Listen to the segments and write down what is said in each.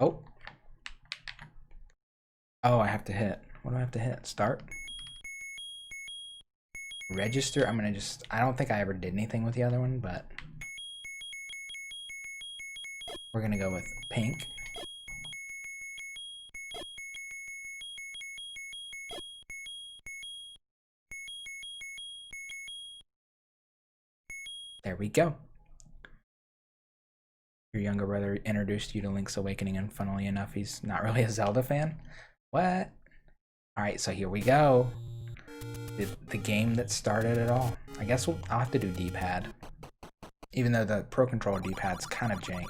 Oh. Oh, I have to hit. What do I have to hit? Start? Register? I'm gonna just... I don't think I ever did anything with the other one, but... We're gonna go with pink. There we go. Your younger brother introduced you to Link's Awakening, and funnily enough, he's not really a Zelda fan. What? Alright, so here we go. The game that started it all. I guess I'll have to do D-pad. Even though the Pro Controller D-pad's kind of jank.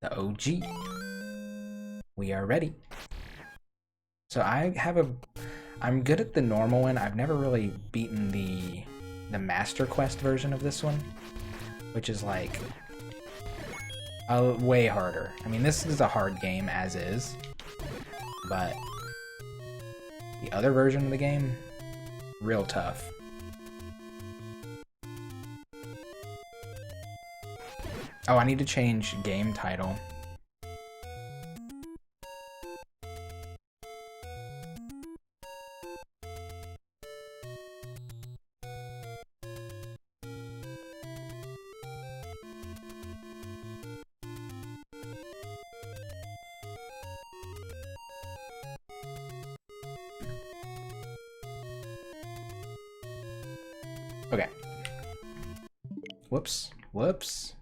The OG. We are ready. So I'm good at the normal one. I've never really beaten the Master Quest version of this one, which is like way harder. I mean, this is a hard game as is, but the other version of the game, real tough. Oh, I need to change game title. Okay. Whoops. Whoops.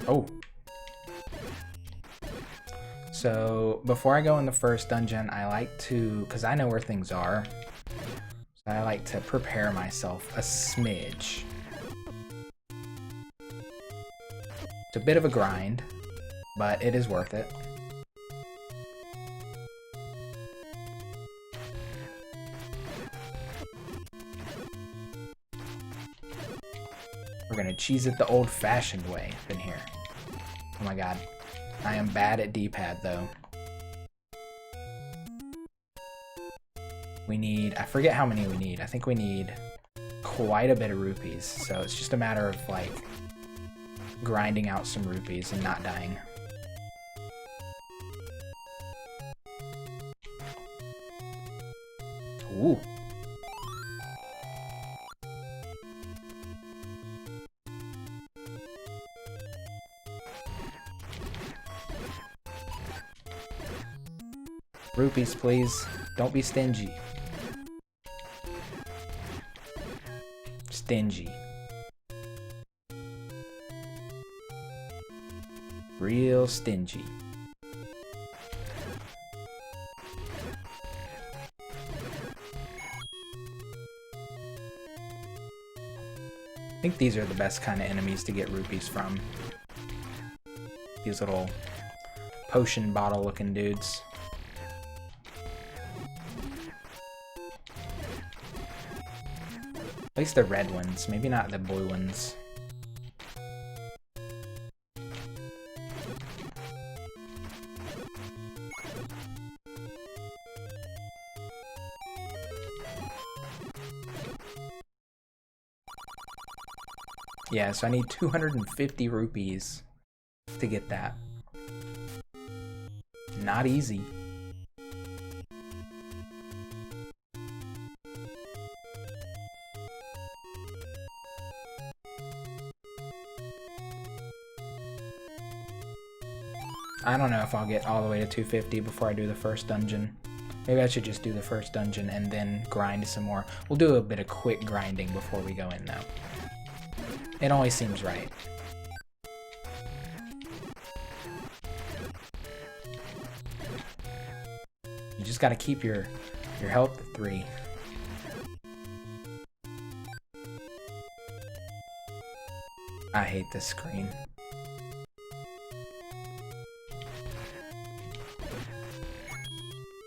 Oh. So before I go in the first dungeon, I like to, because I know where things are, so I like to prepare myself a smidge. It's a bit of a grind, but it is worth it. We're gonna cheese it the old-fashioned way in here. Oh my god. I am bad at D-pad though. We need, I forget how many we need. I think we need quite a bit of rupees. So it's just a matter of like grinding out some rupees and not dying. Ooh. Rupees, please. Don't be stingy. Stingy. Real stingy. I think these are the best kind of enemies to get rupees from. These little potion bottle looking dudes. At least the red ones, maybe not the blue ones. Yeah, so I need 250 rupees to get that. Not easy. I don't know if I'll get all the way to 250 before I do the first dungeon. Maybe I should just do the first dungeon and then grind some more. We'll do a bit of quick grinding before we go in though. It always seems right. You just gotta keep your health at 3. I hate this screen.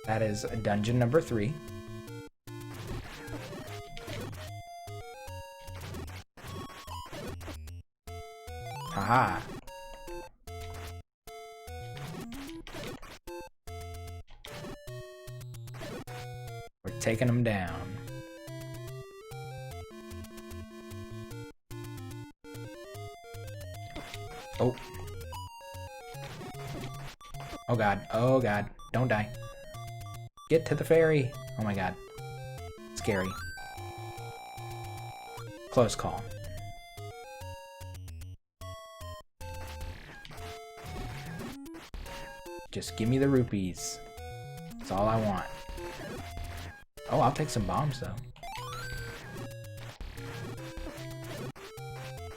That is dungeon number 3. Haha. taking them down. Oh. Oh god. Oh god. Don't die. Get to the ferry. Oh my god. Scary. Close call. Just give me the rupees. That's all I want. Oh, I'll take some bombs though.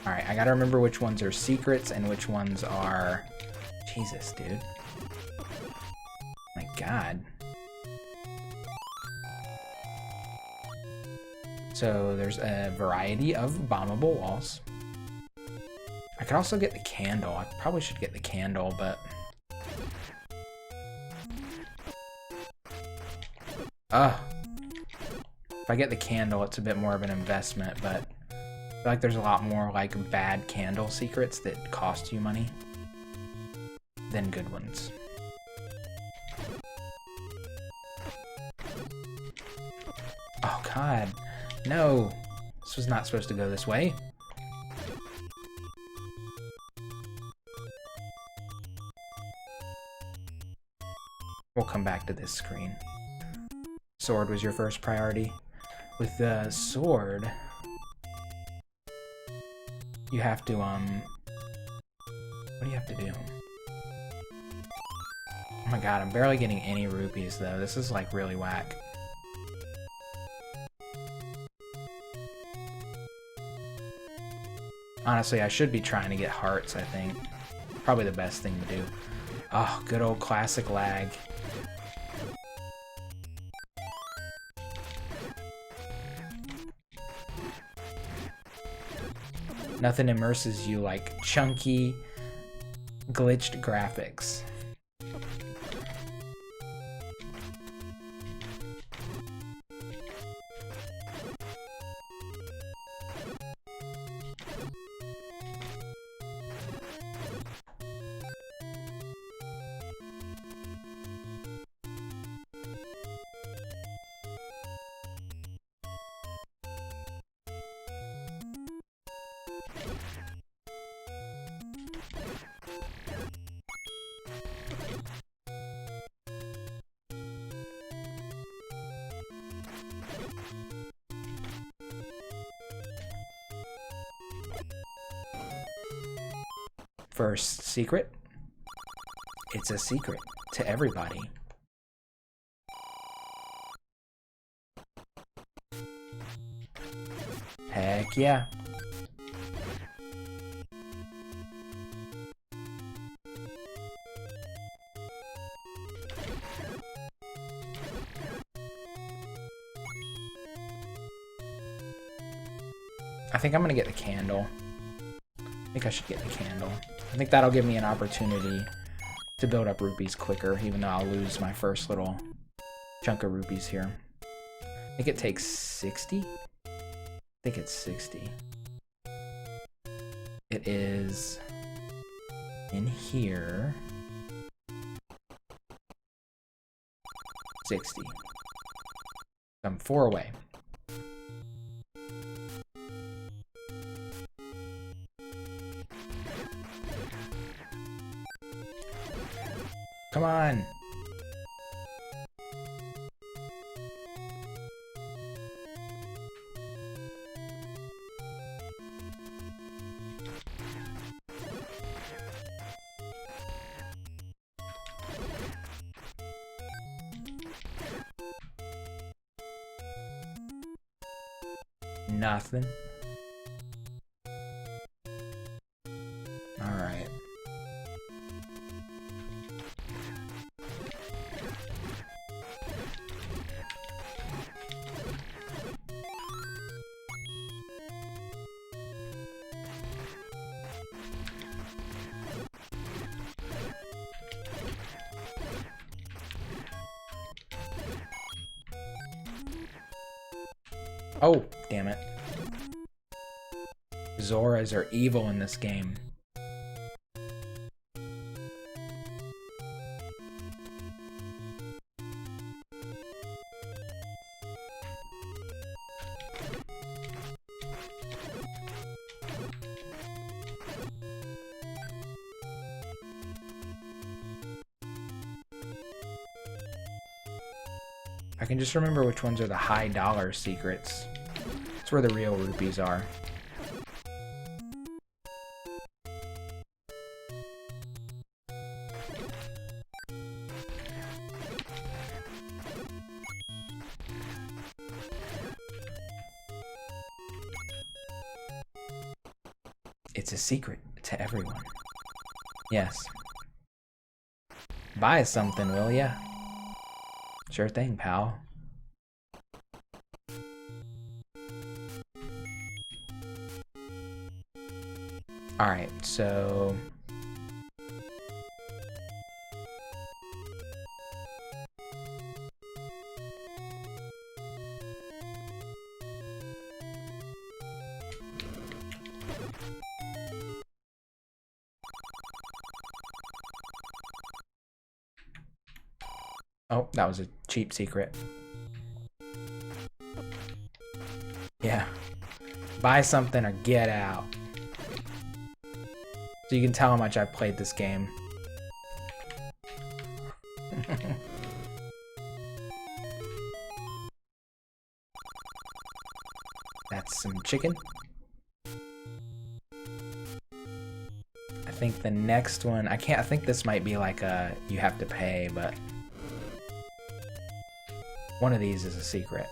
Alright, I gotta remember which ones are secrets and which ones are... Jesus, dude. My god. So there's a variety of bombable walls. I could also get the candle. I probably should get the candle, but... If I get the candle, it's a bit more of an investment, but I feel like there's a lot more like bad candle secrets that cost you money than good ones. Oh god, no! This was not supposed to go this way. We'll come back to this screen. Sword was your first priority. With the sword, you have to, what do you have to do? Oh my god, I'm barely getting any rupees though. This is like really whack. Honestly, I should be trying to get hearts, I think. Probably the best thing to do. Oh, good old classic lag. Nothing immerses you like chunky, glitched graphics. First secret. It's a secret to everybody. Heck yeah. I think I'm gonna get the candle. I think I should get the candle. I think that'll give me an opportunity to build up rupees quicker, even though I'll lose my first little chunk of rupees here. I think it takes 60? I think it's 60. It is in here. 60. I'm 4 away. Come on. Nothing. All right. Oh, damn it. Zoras are evil in this game. I can just remember which ones are the high dollar secrets. It's where the real rupees are. It's a secret to everyone. Yes. Buy something, will ya? Sure thing, pal. Alright, so... Oh, that was a cheap secret. Yeah. Buy something or get out. So you can tell how much I've played this game. That's some chicken. I think the next one, I think this might be like a, you have to pay, but one of these is a secret.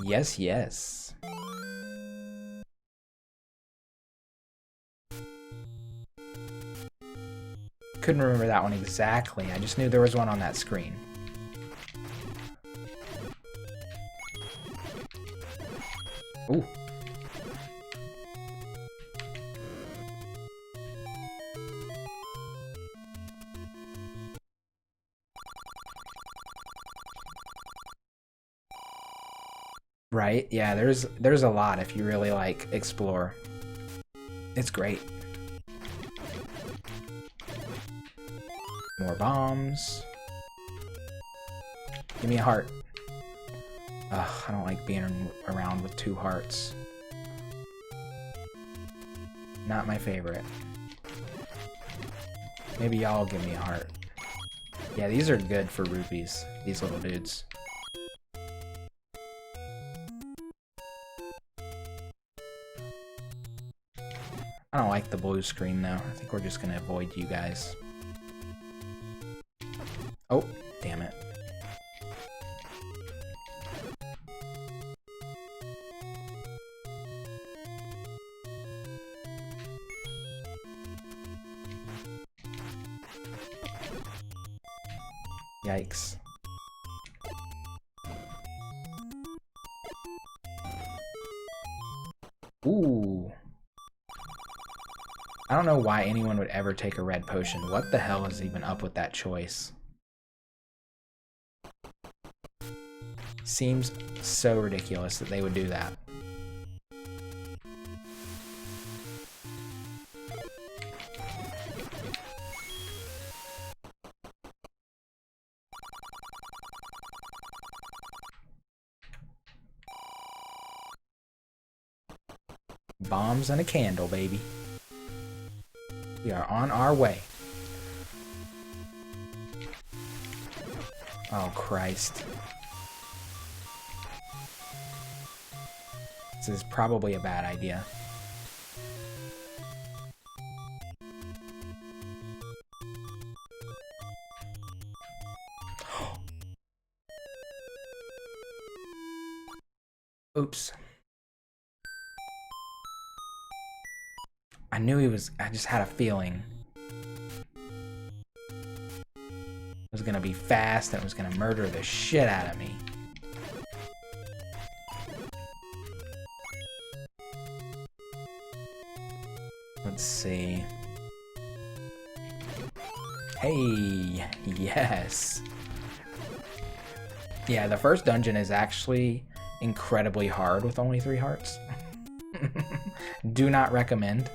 Yes, yes. Couldn't remember that one exactly. I just knew there was one on that screen. Ooh. Right? Yeah, there's a lot if you really like explore. It's great. More bombs. Give me a heart. Ugh, I don't like being around with 2 hearts. Not my favorite. Maybe y'all give me a heart. Yeah, these are good for rupees, these little dudes. I don't like the blue screen though. I think we're just gonna avoid you guys. Oh, damn it. Yikes. Ooh. I don't know why anyone would ever take a red potion. What the hell is even up with that choice? Seems so ridiculous that they would do that. Bombs and a candle, baby. We are on our way. Oh, Christ. This is probably a bad idea. Oops. I knew he was, I just had a feeling. It was gonna be fast and it was gonna murder the shit out of me. see. Hey, yes. Yeah, the first dungeon is actually incredibly hard with only 3 hearts. Do not recommend.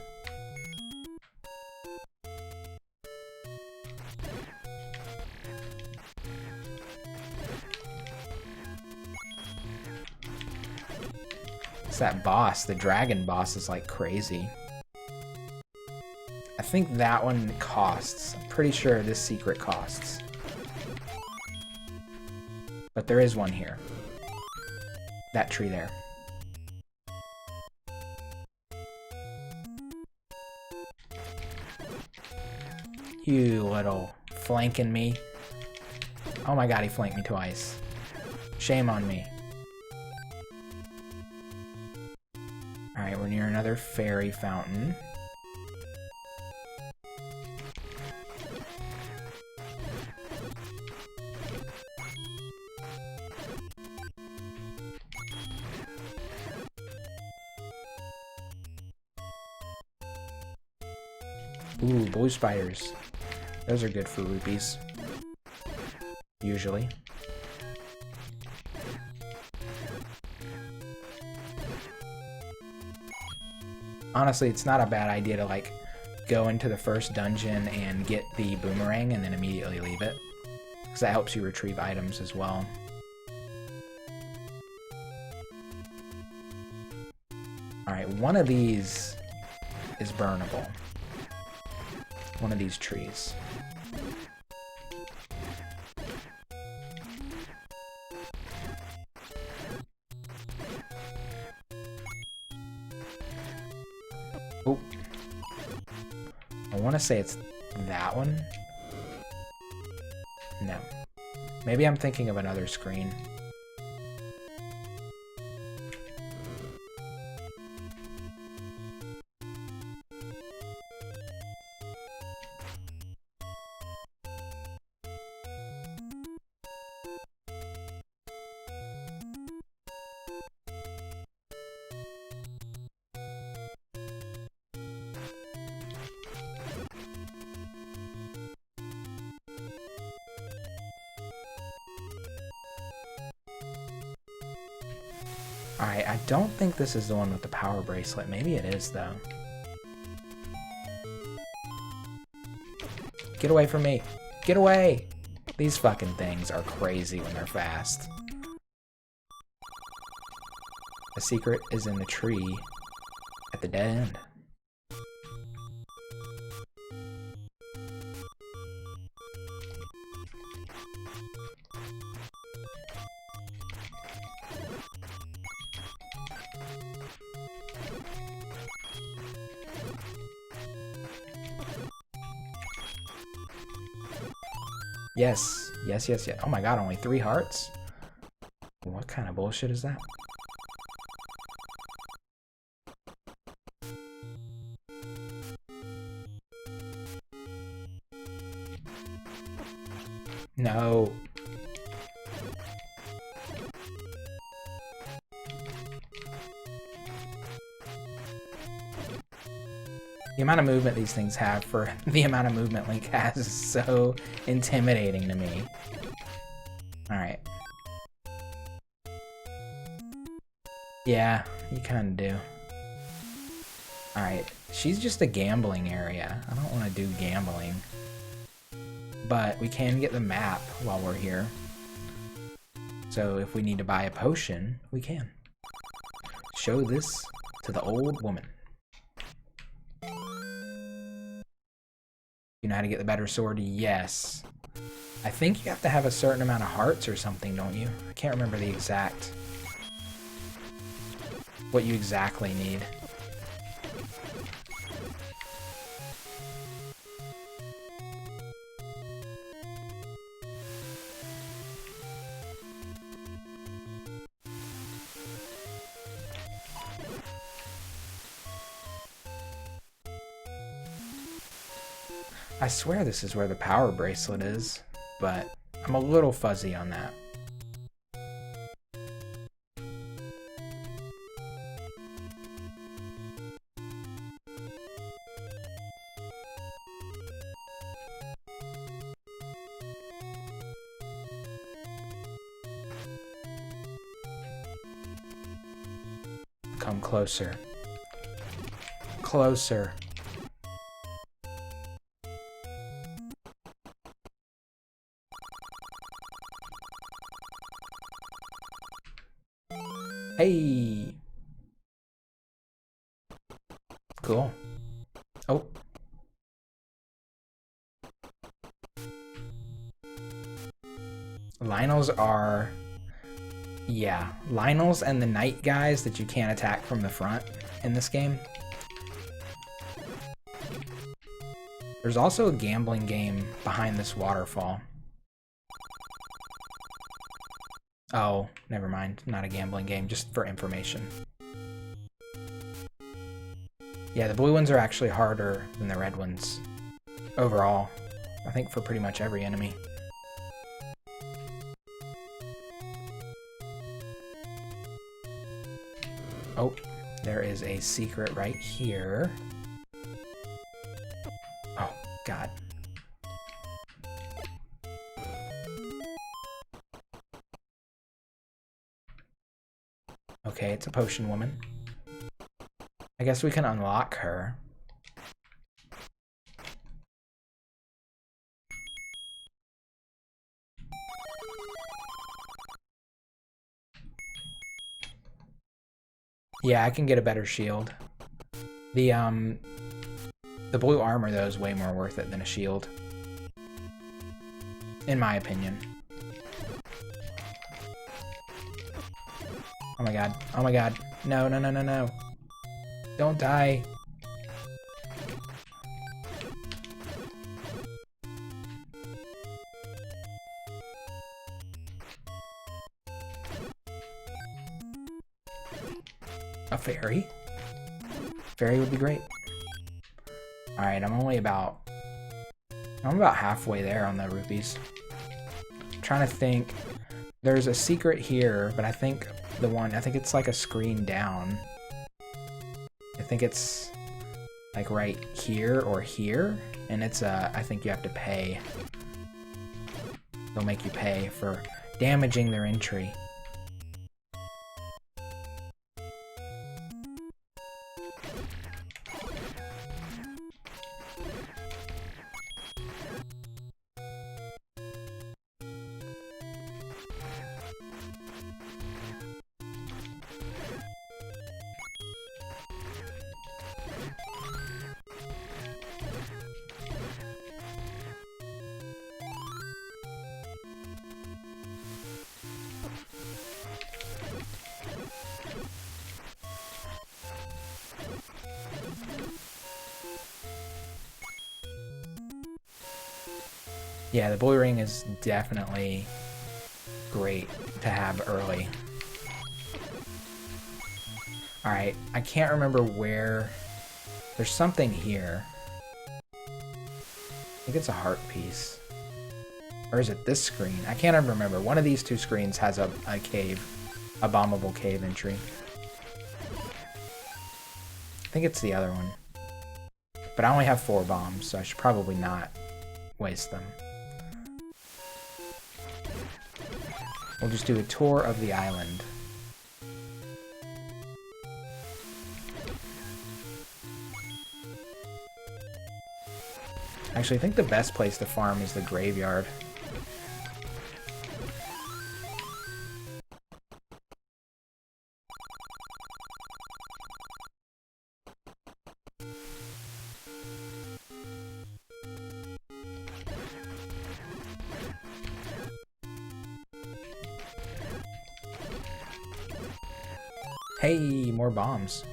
It's that boss, the dragon boss, is like crazy. I think that one costs. I'm pretty sure this secret costs. But there is one here. That tree there. You little flanking me. Oh my god, he flanked me twice. Shame on me. Alright, we're near another fairy fountain. Ooh, blue spiders. Those are good for rupees. Usually. Honestly, it's not a bad idea to like go into the first dungeon and get the boomerang and then immediately leave it, because that helps you retrieve items as well. Alright, one of these is burnable. One of these trees. Oh. I want to say it's that one. No. Maybe I'm thinking of another screen. Alright, I don't think this is the one with the power bracelet. Maybe it is, though. Get away from me! Get away! These fucking things are crazy when they're fast. The secret is in the tree at the dead end. Yes, yes, yes, yes. Oh my god, only 3 hearts? What kind of bullshit is that? No. The amount of movement these things have for the amount of movement Link has is so intimidating to me. Alright. Yeah, you kind of do. Alright, she's just a gambling area. I don't want to do gambling. But we can get the map while we're here. So if we need to buy a potion, we can. Show this to the old woman. You know how to get the better sword? Yes. I think you have to have a certain amount of hearts or something, don't you? I can't remember the exact... what you exactly need. I swear this is where the power bracelet is, but I'm a little fuzzy on that. Come closer. Closer. Hey! Cool. Oh. Lionels are... Yeah, Lionels and the Knight guys that you can't attack from the front in this game. There's also a gambling game behind this waterfall. Oh, never mind. Not a gambling game, just for information. Yeah, the blue ones are actually harder than the red ones. Overall. I think for pretty much every enemy. Oh, there is a secret right here. Oh, God. Okay, it's a potion woman. I guess we can unlock her. Yeah, I can get a better shield. The blue armor, though, is way more worth it than a shield. In my opinion. Oh my god. Oh my god. No, no, no, no, no. Don't die. A fairy? Fairy would be great. Alright, I'm about halfway there on the rupees. I'm trying to think. There's a secret here, but I think it's like a screen down. I think it's like right here or here, and it's I think you have to pay. They'll make you pay for damaging their entry. Yeah, the blue ring is definitely great to have early. Alright, I can't remember where... There's something here. I think it's a heart piece. Or is it this screen? I can't ever remember. One of these two screens has a cave. A bombable cave entry. I think it's the other one. But I only have 4 bombs, so I should probably not waste them. We'll just do a tour of the island. Actually, I think the best place to farm is the graveyard. Hey, more bombs.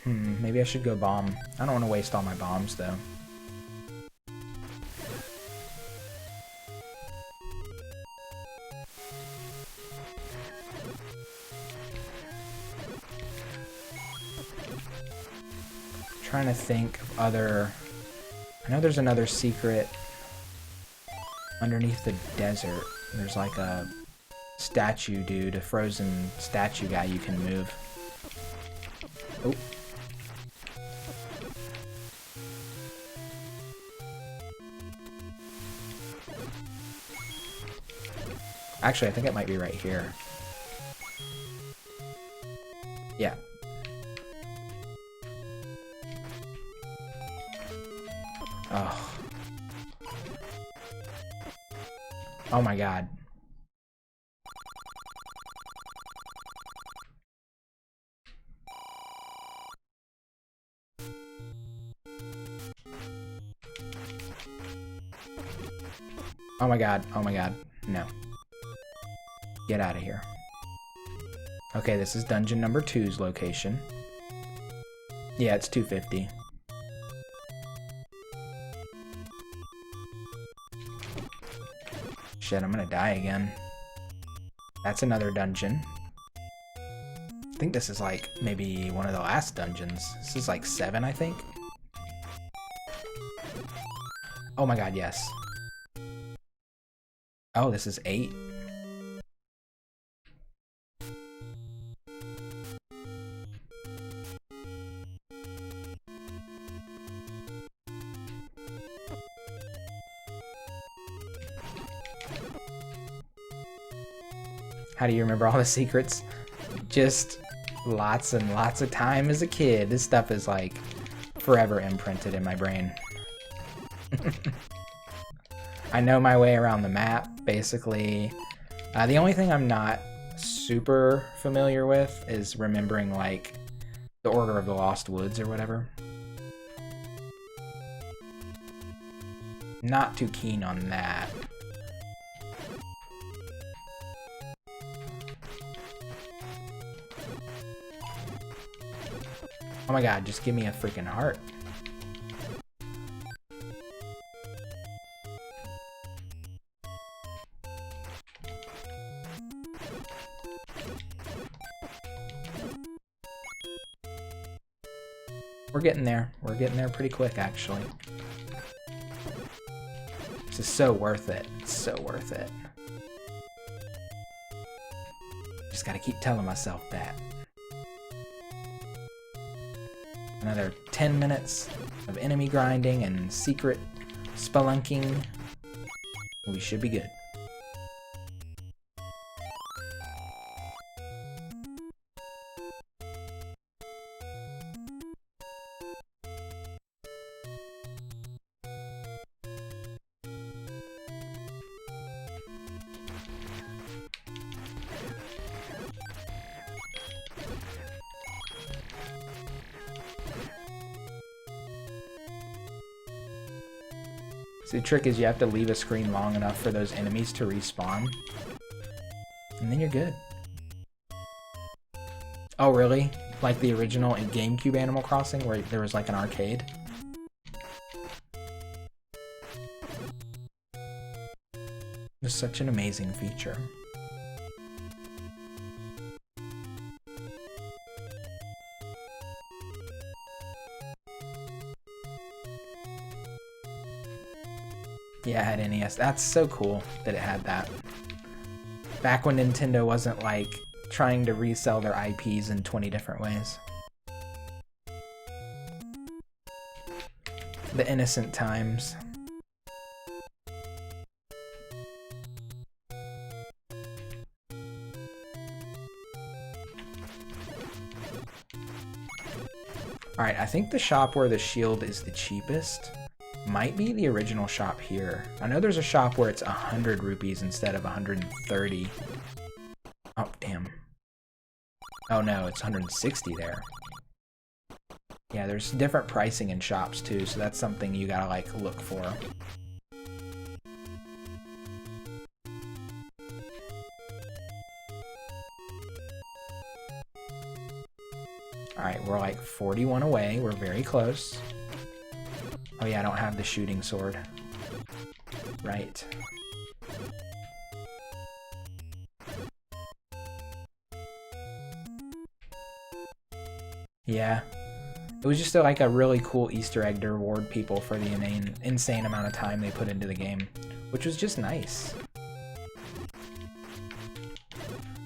Maybe I should go bomb. I don't want to waste all my bombs, though. Trying to think of other... I know there's another secret underneath the desert, there's like a statue dude, a frozen statue guy you can move. Oh. Actually, I think it might be right here. Yeah. Oh. Oh my god. Oh my god. Oh my god. No. Get out of here. Okay, this is dungeon number 2's location. Yeah, it's 250. Shit, I'm gonna die again. That's another dungeon. I think this is like maybe one of the last dungeons. This is like 7, I think. Oh my god, yes. Oh, this is 8. How do you remember all the secrets? Just lots and lots of time as a kid. This stuff is like forever imprinted in my brain. I know my way around the map, basically. The only thing I'm not super familiar with is remembering like the Order of the Lost Woods or whatever. Not too keen on that. Oh my god, just give me a freaking heart. We're getting there. We're getting there pretty quick, actually. This is so worth it. It's so worth it. Just gotta keep telling myself that. Another 10 minutes of enemy grinding and secret spelunking. We should be good. See, the trick is you have to leave a screen long enough for those enemies to respawn. And then you're good. Oh, really? Like the original in GameCube Animal Crossing where there was like an arcade? It's such an amazing feature. Yeah, I had NES. That's so cool that it had that. Back when Nintendo wasn't like trying to resell their IPs in 20 different ways. The innocent times. Alright, I think the shop where the shield is the cheapest might be the original shop here. I know there's a shop where it's 100 rupees instead of 130. Oh, damn. Oh no, it's 160 there. Yeah, there's different pricing in shops too, so that's something you gotta like look for. Alright, we're like 41 away, we're very close. Oh yeah, I don't have the shooting sword. Right. Yeah. It was just like a really cool Easter egg to reward people for the insane amount of time they put into the game. which was just nice.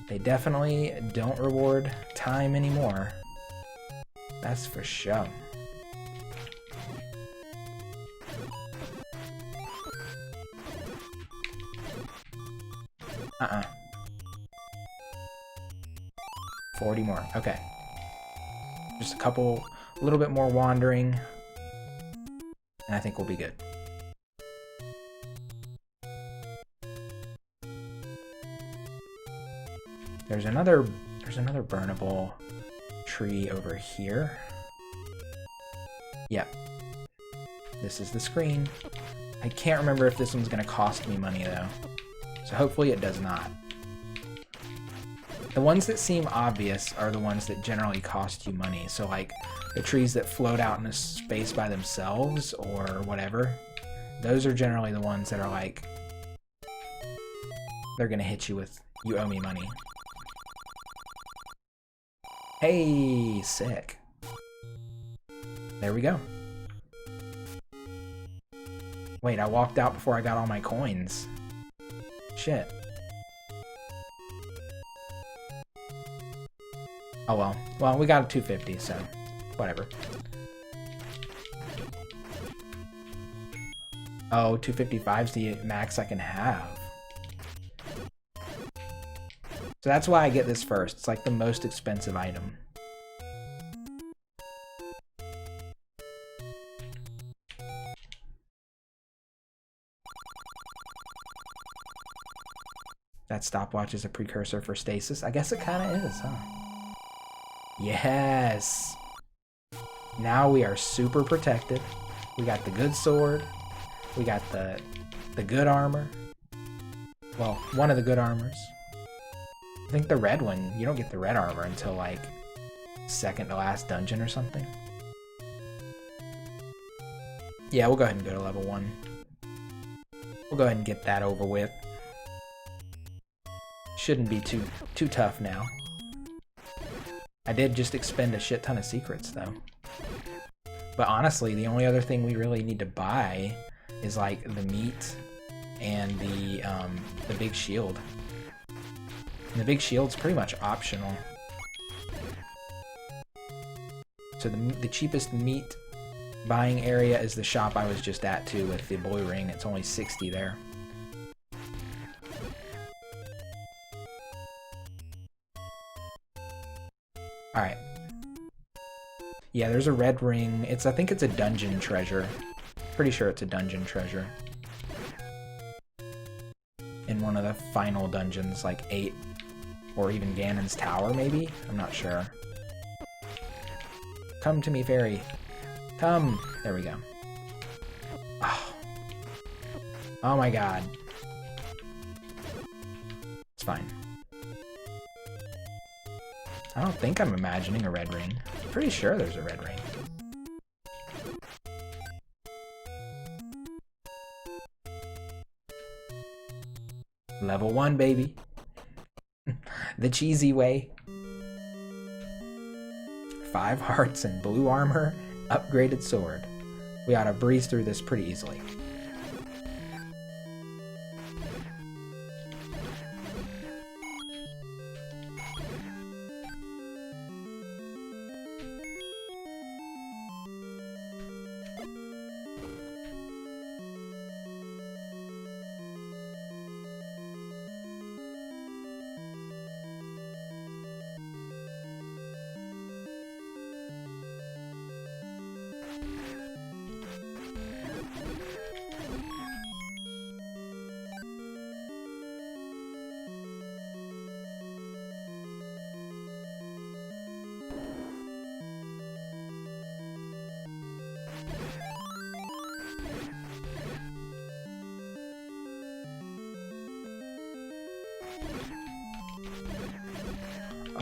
They definitely don't reward time anymore. That's for sure. Uh-uh. 40 more. Okay. Just a little bit more wandering, and I think we'll be good. There's another burnable tree over here. Yep. This is the screen. I can't remember if this one's gonna cost me money though. So hopefully it does not. The ones that seem obvious are the ones that generally cost you money. So like the trees that float out in a space by themselves or whatever, those are generally the ones that are like, they're gonna hit you with, you owe me money. Hey, sick. There we go. Wait, I walked out before I got all my coins. Shit. Oh well. Well, we got a 250, so whatever. Oh, 255's the max I can have. So that's why I get this first. It's like the most expensive item. That stopwatch is a precursor for stasis. I guess it kind of is, huh? Yes! Now we are super protected. We got the good sword. We got the good armor. Well, one of the good armors. I think the red one, you don't get the red armor until like second to last dungeon or something. Yeah, we'll go ahead and go to level 1. We'll go ahead and get that over with. Shouldn't be too tough now. I did just expend a shit ton of secrets though. But honestly, the only other thing we really need to buy is like the meat and the big shield. And the big shield's pretty much optional. So the cheapest meat buying area is the shop I was just at too with the blue ring. It's only 60 there. Alright. Yeah, there's a red ring. I think it's a dungeon treasure. Pretty sure it's a dungeon treasure. In one of the final dungeons, like 8. Or even Ganon's Tower, maybe? I'm not sure. Come to me, fairy. Come! There we go. Oh, oh my god. It's fine. I don't think I'm imagining a red ring. Pretty sure there's a red ring. Level 1, baby. The cheesy way. 5 hearts and blue armor, upgraded sword. We ought to breeze through this pretty easily.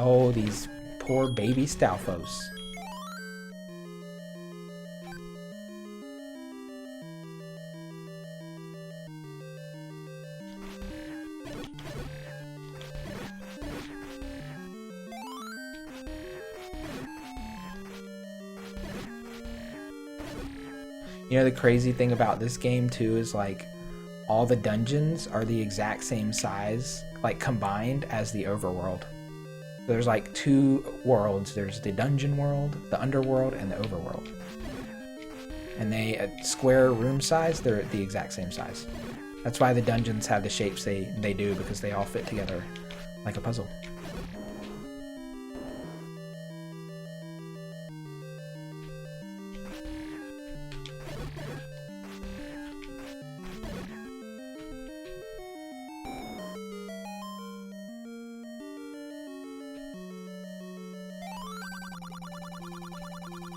Oh, these poor baby Stalfos. You know, the crazy thing about this game too is like all the dungeons are the exact same size, like combined, as the overworld. There's like 2 worlds. There's the dungeon world, the underworld, and the overworld. And they, at square room size, they're the exact same size. That's why the dungeons have the shapes they do, because they all fit together like a puzzle.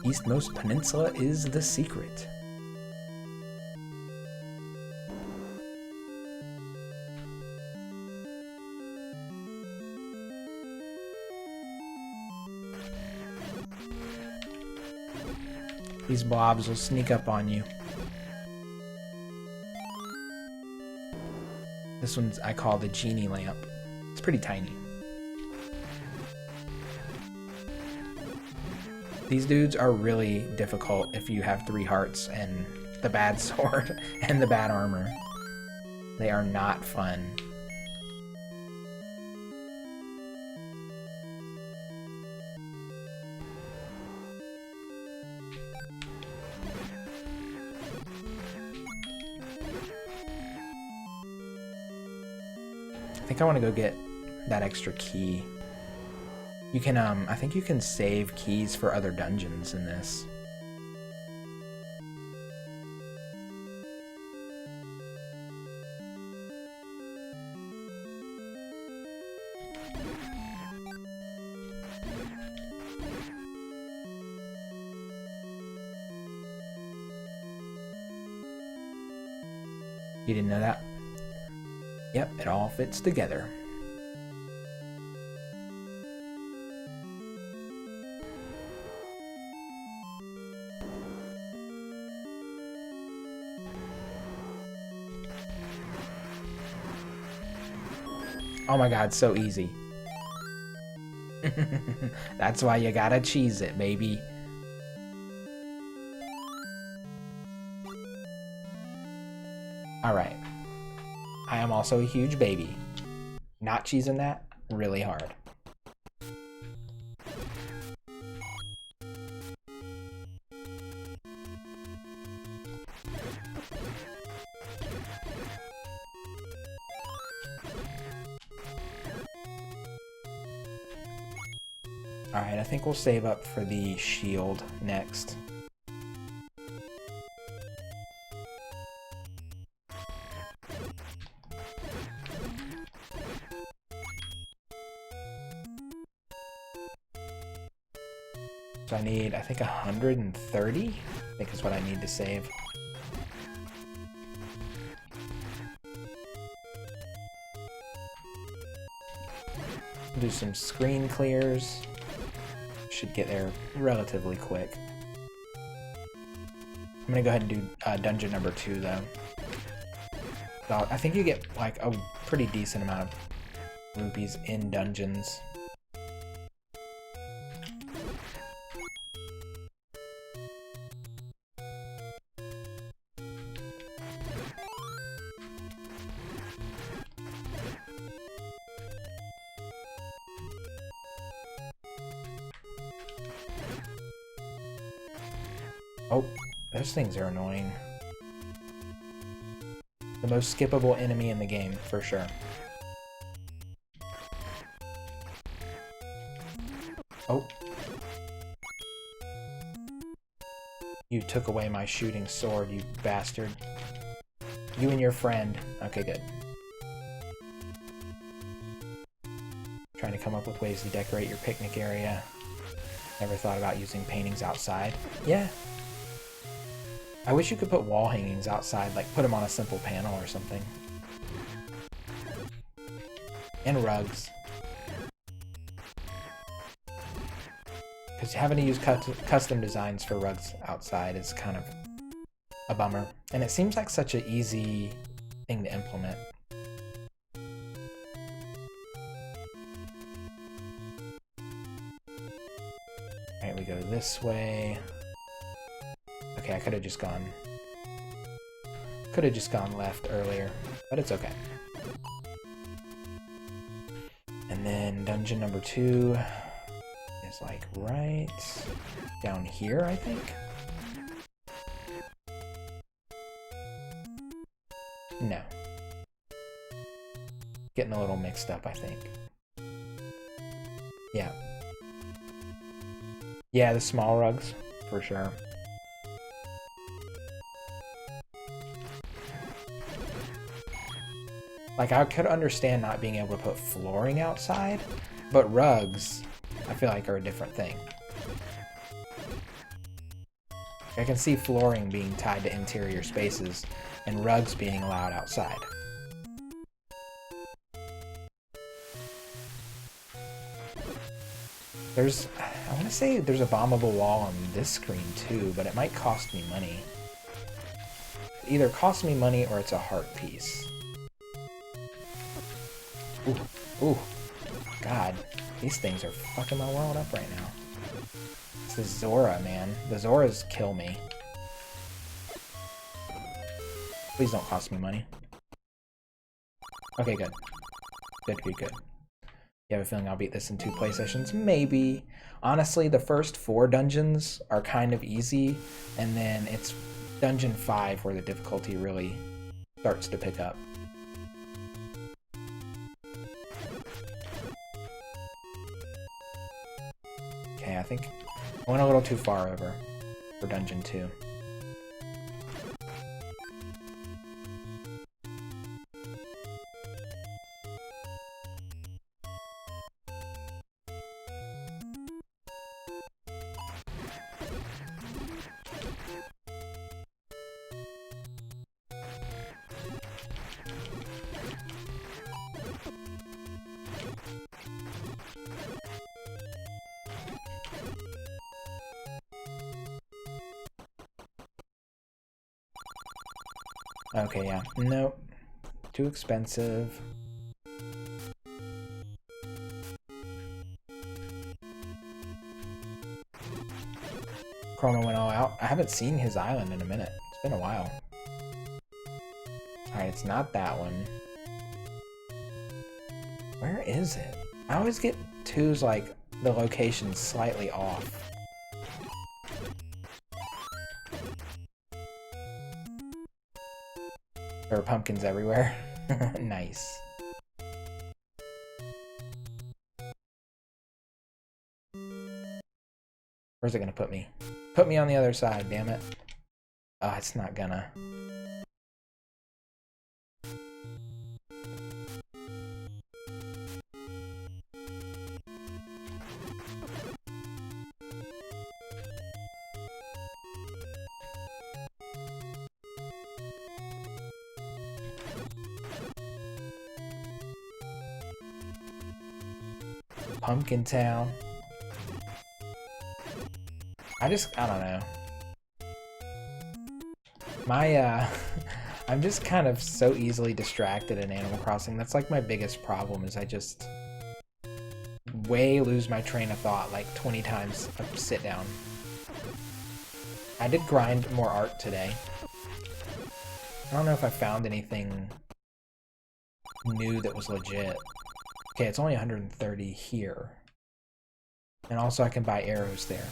Eastmost Peninsula is the secret. These blobs will sneak up on you. This one's I call the genie lamp. It's pretty tiny. These dudes are really difficult if you have 3 hearts and the bad sword and the bad armor. They are not fun. I think I want to go get that extra key. You can, I think you can save keys for other dungeons in this. You didn't know that? Yep, it all fits together. Oh my god, so easy. That's why you gotta cheese it, baby. Alright. I am also a huge baby. Not cheesing that really hard. Alright, I think we'll save up for the shield next. So I need, I think 130? I think is what I need to save. Do some screen clears. Should get there relatively quick. I'm gonna go ahead and do dungeon number 2 though. So I think you get like a pretty decent amount of rupees in dungeons. Oh, those things are annoying. The most skippable enemy in the game, for sure. Oh. You took away my shooting sword, you bastard. You and your friend. Okay, good. Trying to come up with ways to decorate your picnic area. Never thought about using paintings outside. Yeah. I wish you could put wall hangings outside, like put them on a simple panel or something. And rugs. Because having to use custom designs for rugs outside is kind of a bummer. And it seems like such an easy thing to implement. Alright, we go this way. Okay, I could have just gone Could have just gone left earlier, but it's okay. And then dungeon number 2 is like right down here, I think. No. Getting a little mixed up, I think. Yeah. Yeah, the small rugs, for sure. Like, I could understand not being able to put flooring outside, but rugs, I feel like, are a different thing. I can see flooring being tied to interior spaces and rugs being allowed outside. I want to say there's a bombable wall on this screen too, but it might cost me money. It either costs me money or it's a heart piece. Ooh, God, these things are fucking my world up right now. It's the Zora, man. The Zoras kill me. Please don't cost me money. Okay, good. Good. You have a feeling I'll beat this in 2 play sessions? Maybe. Honestly, the first 4 dungeons are kind of easy, and then it's dungeon 5 where the difficulty really starts to pick up. Okay, I think I went a little too far over for dungeon 2. Okay, yeah. Nope. Too expensive. Chroma went all out. I haven't seen his island in a minute. It's been a while. Alright, it's not that one. Where is it? I always get 2's like the location slightly off. There are pumpkins everywhere. Nice. Where's it gonna put me? Put me on the other side, damn it. Oh, it's not gonna. Pumpkin Town. I don't know. I'm just kind of so easily distracted in Animal Crossing. That's like my biggest problem, is I just lose my train of thought like 20 times a sit down. I did grind more art today. I don't know if I found anything new that was legit. Okay, it's only 130 here. And also I can buy arrows there.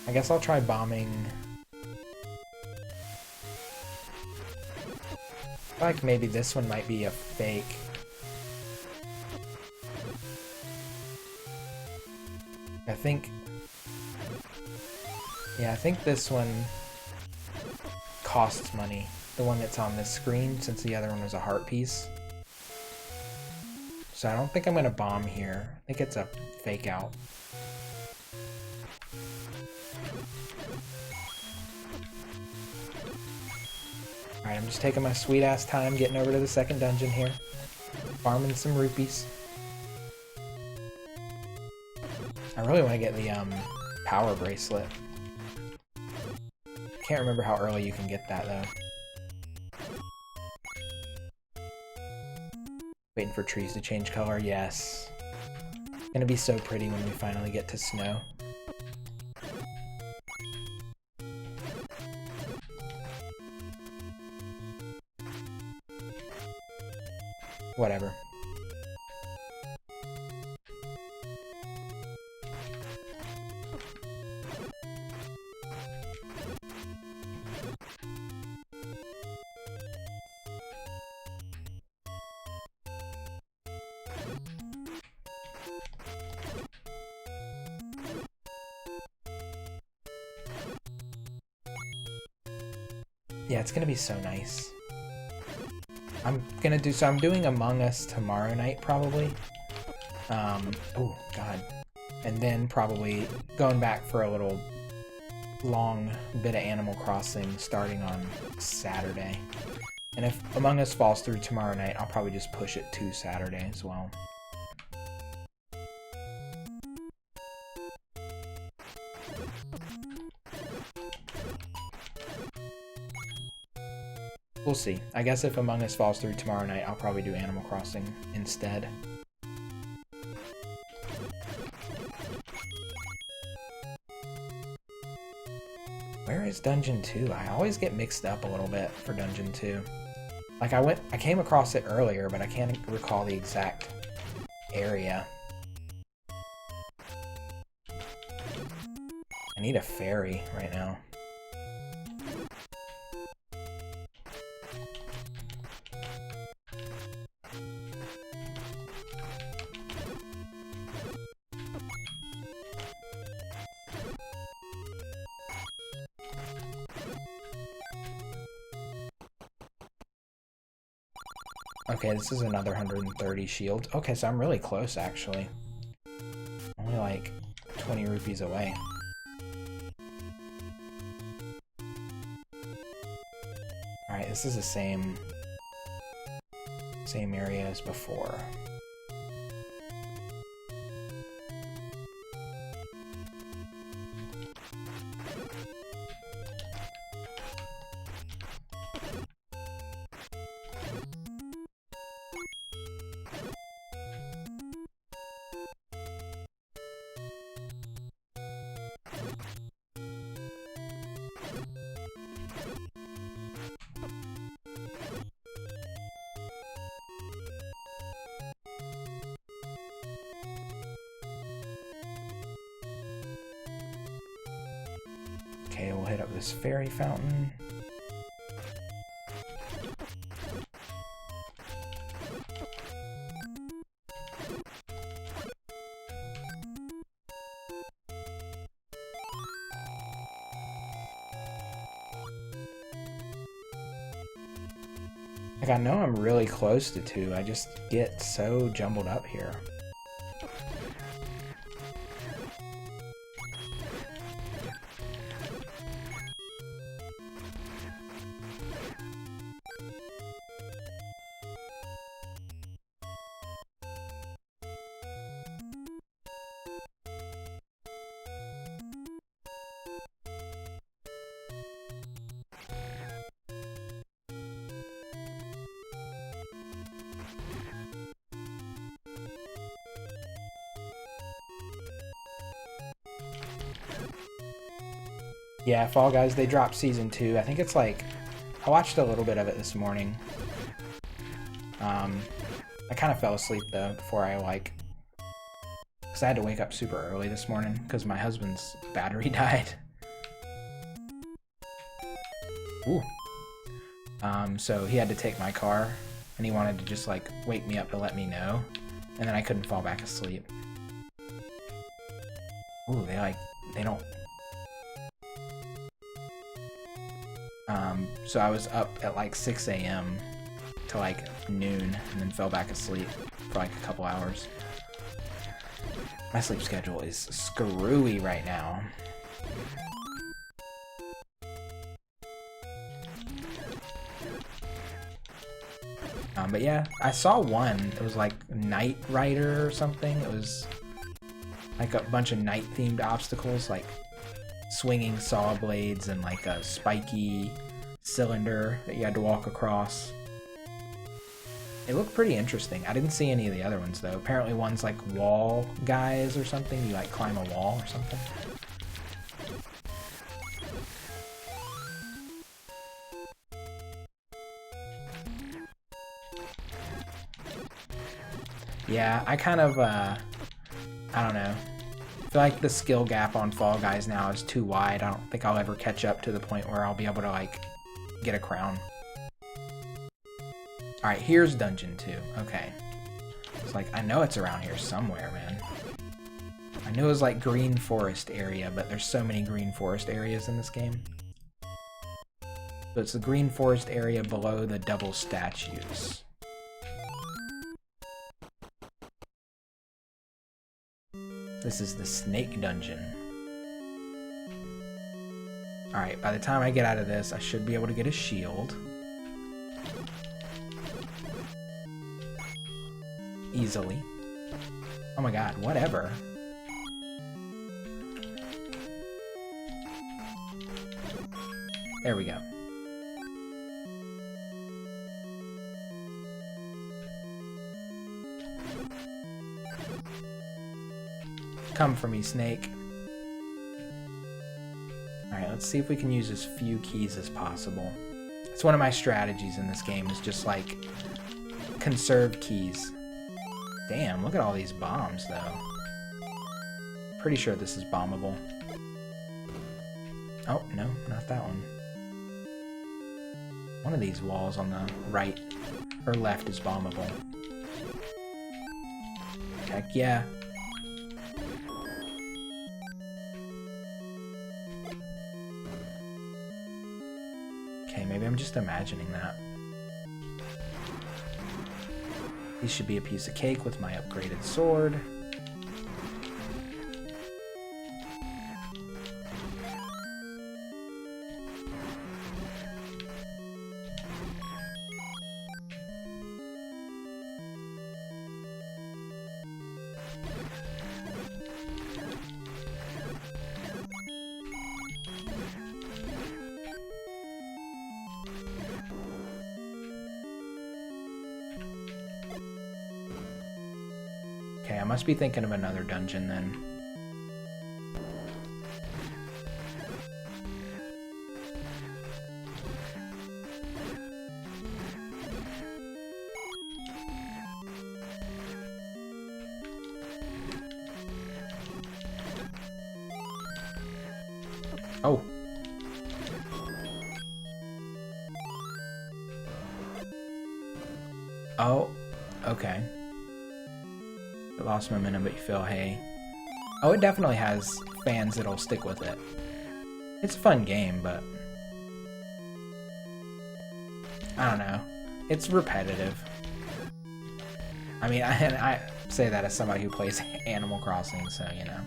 I guess I'll try bombing. I feel like maybe this one might be a fake. I think this one costs money. The one that's on this screen, since the other one was a heart piece. So I don't think I'm gonna bomb here. I think it's a fake out. Alright, I'm just taking my sweet ass time getting over to the second dungeon here. Farming some rupees. I really want to get the power bracelet. Can't remember how early you can get that though. Waiting for trees to change color, yes. It's gonna be so pretty when we finally get to snow. Whatever. Yeah, it's gonna be so nice. I'm doing Among Us tomorrow night probably. Oh god. And then probably going back for a little long bit of Animal Crossing starting on Saturday. And if Among Us falls through tomorrow night, I'll probably just push it to Saturday as well. We'll see. I guess if Among Us falls through tomorrow night, I'll probably do Animal Crossing instead. Where is Dungeon 2? I always get mixed up a little bit for Dungeon 2. Like I came across it earlier, but I can't recall the exact area. I need a ferry right now. Okay, this is another 130 shield. Okay, so I'm really close, actually. Only like 20 rupees away. Alright, this is the same area as before. Okay, we'll hit up this fairy fountain. Like, I know I'm really close to 2, I just get so jumbled up here. Yeah, Fall Guys, they dropped Season 2. I think it's like... I watched a little bit of it this morning. I kind of fell asleep, though, before I, like... Because I had to wake up super early this morning, because my husband's battery died. Ooh. So he had to take my car, and he wanted to just, like, wake me up to let me know. And then I couldn't fall back asleep. Ooh, they don't... So I was up at like 6 a.m. to like noon and then fell back asleep for like a couple hours. My sleep schedule is screwy right now. But yeah, I saw one. It was like Knight Rider or something. It was like a bunch of night-themed obstacles, like swinging saw blades and like a spiky cylinder that you had to walk across. It looked pretty interesting. I didn't see any of the other ones though. Apparently one's like wall guys or something. You like climb a wall or something. Yeah, I kind of, I don't know. I feel like the skill gap on Fall Guys now is too wide. I don't think I'll ever catch up to the point where I'll be able to, like, get a crown. Alright, here's Dungeon 2. Okay. It's like, I know it's around here somewhere, man. I knew it was, like, Green Forest area, but there's so many Green Forest areas in this game. So it's the Green Forest area below the double statues. This is the Snake Dungeon. Alright, by the time I get out of this, I should be able to get a shield. Easily. Oh my god, whatever. There we go. Come for me, Snake. Alright, let's see if we can use as few keys as possible. It's one of my strategies in this game, is just like conserve keys. Damn, look at all these bombs though. Pretty sure this is bombable. Oh, no, not that one. One of these walls on the right or left is bombable. Heck yeah. Okay, maybe I'm just imagining that. These should be a piece of cake with my upgraded sword. Okay, I must be thinking of another dungeon then. Oh. Oh, okay. Lost momentum, but you feel hay. Oh, it definitely has fans that'll stick with it. It's a fun game, but I don't know. It's repetitive. I mean, I say that as somebody who plays Animal Crossing, so you know.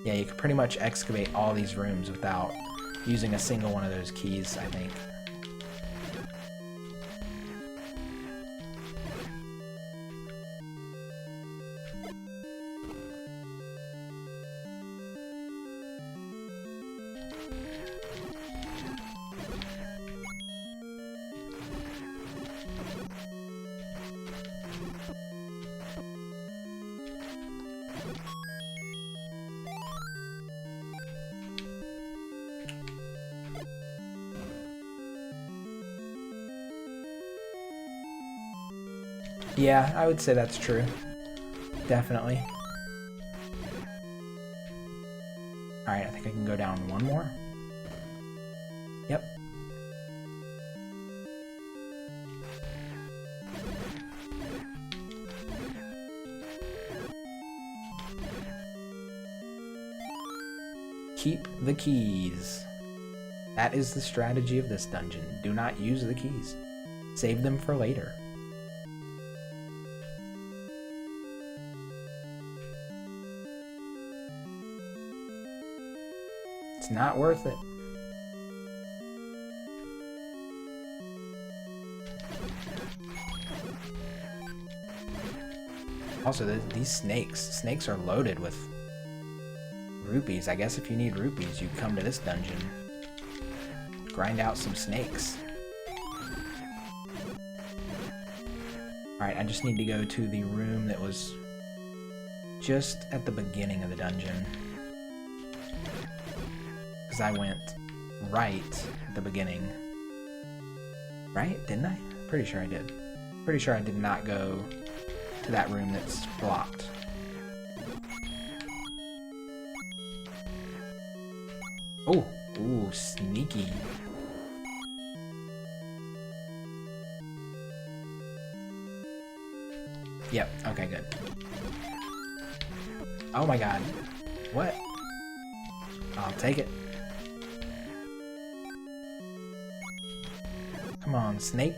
Yeah, you could pretty much excavate all these rooms without using a single one of those keys, I think. Yeah, I would say that's true. Definitely. Alright, I think I can go down one more. Yep. Keep the keys. That is the strategy of this dungeon. Do not use the keys. Save them for later. It's not worth it. Also, these snakes are loaded with rupees. I guess if you need rupees, you come to this dungeon. Grind out some snakes. Alright, I just need to go to the room that was just at the beginning of the dungeon. Because I went right at the beginning. Right? Didn't I? Pretty sure I did. Pretty sure I did not go to that room that's blocked. Oh, ooh, sneaky. Yep, okay, good. Oh my god. What? I'll take it. Come on, snake.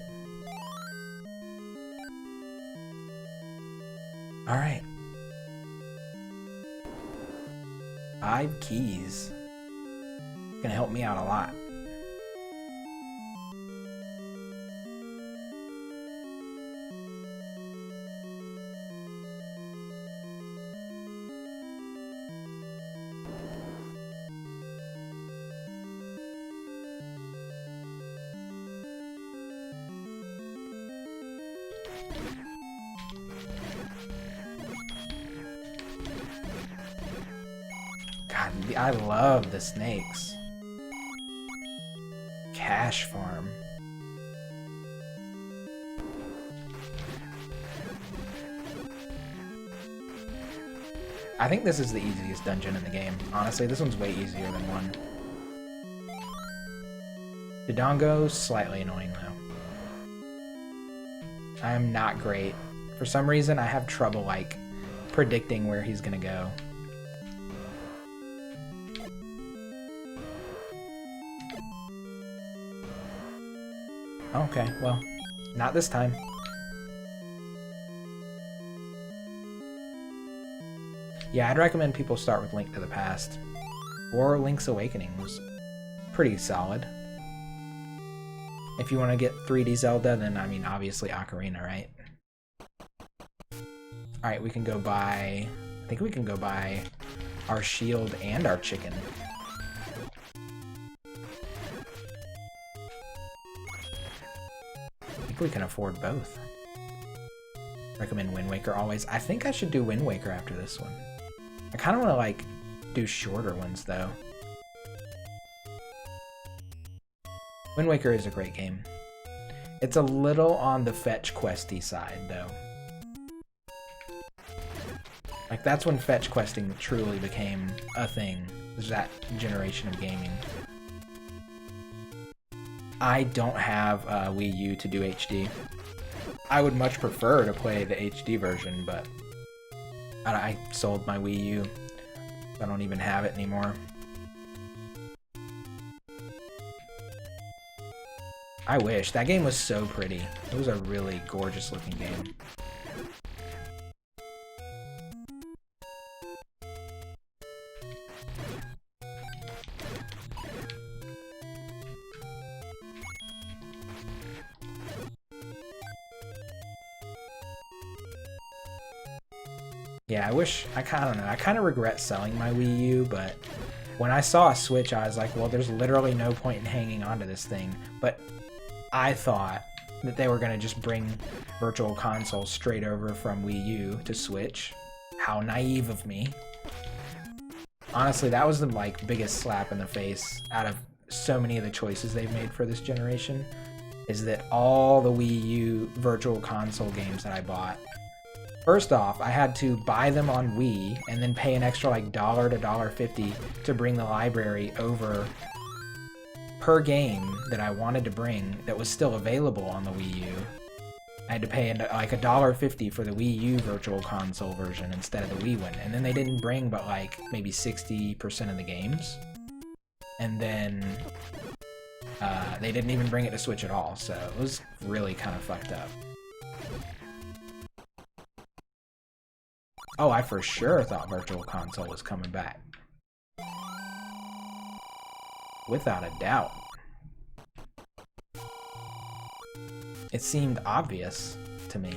Alright. 5 keys. Gonna help me out a lot. God, I love the snakes. Cash farm. I think this is the easiest dungeon in the game. Honestly, this one's way easier than 1. Dodongo, slightly annoying though. I am not great. For some reason, I have trouble, like, predicting where he's gonna go. Okay, well, not this time. Yeah, I'd recommend people start with Link to the Past. Or Link's Awakening was pretty solid. If you want to get 3D Zelda, then, I mean, obviously Ocarina, right? Alright, we can go buy... I think we can go buy our shield and our chicken. I think we can afford both. Recommend Wind Waker always. I think I should do Wind Waker after this one. I kind of want to, like, do shorter ones, though. Wind Waker is a great game. It's a little on the fetch questy side, though. Like, that's when fetch questing truly became a thing. Was that generation of gaming. I don't have a Wii U to do HD. I would much prefer to play the HD version, but I sold my Wii U. I don't even have it anymore. I wish. That game was so pretty. It was a really gorgeous looking game. Yeah, I wish, I don't know, I kind of regret selling my Wii U, but when I saw a Switch, I was like, well, there's literally no point in hanging on to this thing. But I thought that they were going to just bring Virtual Console straight over from Wii U to Switch. How naive of me. Honestly, that was the, like, biggest slap in the face out of so many of the choices they've made for this generation, is that all the Wii U Virtual Console games that I bought, first off, I had to buy them on Wii and then pay an extra like $1 to $1.50 to bring the library over per game that I wanted to bring that was still available on the Wii U. I had to pay like $1.50 for the Wii U Virtual Console version instead of the Wii one. And then they didn't bring but like maybe 60% of the games. And then they didn't even bring it to Switch at all, so it was really kind of fucked up. Oh, I for sure thought Virtual Console was coming back. Without a doubt. It seemed obvious to me.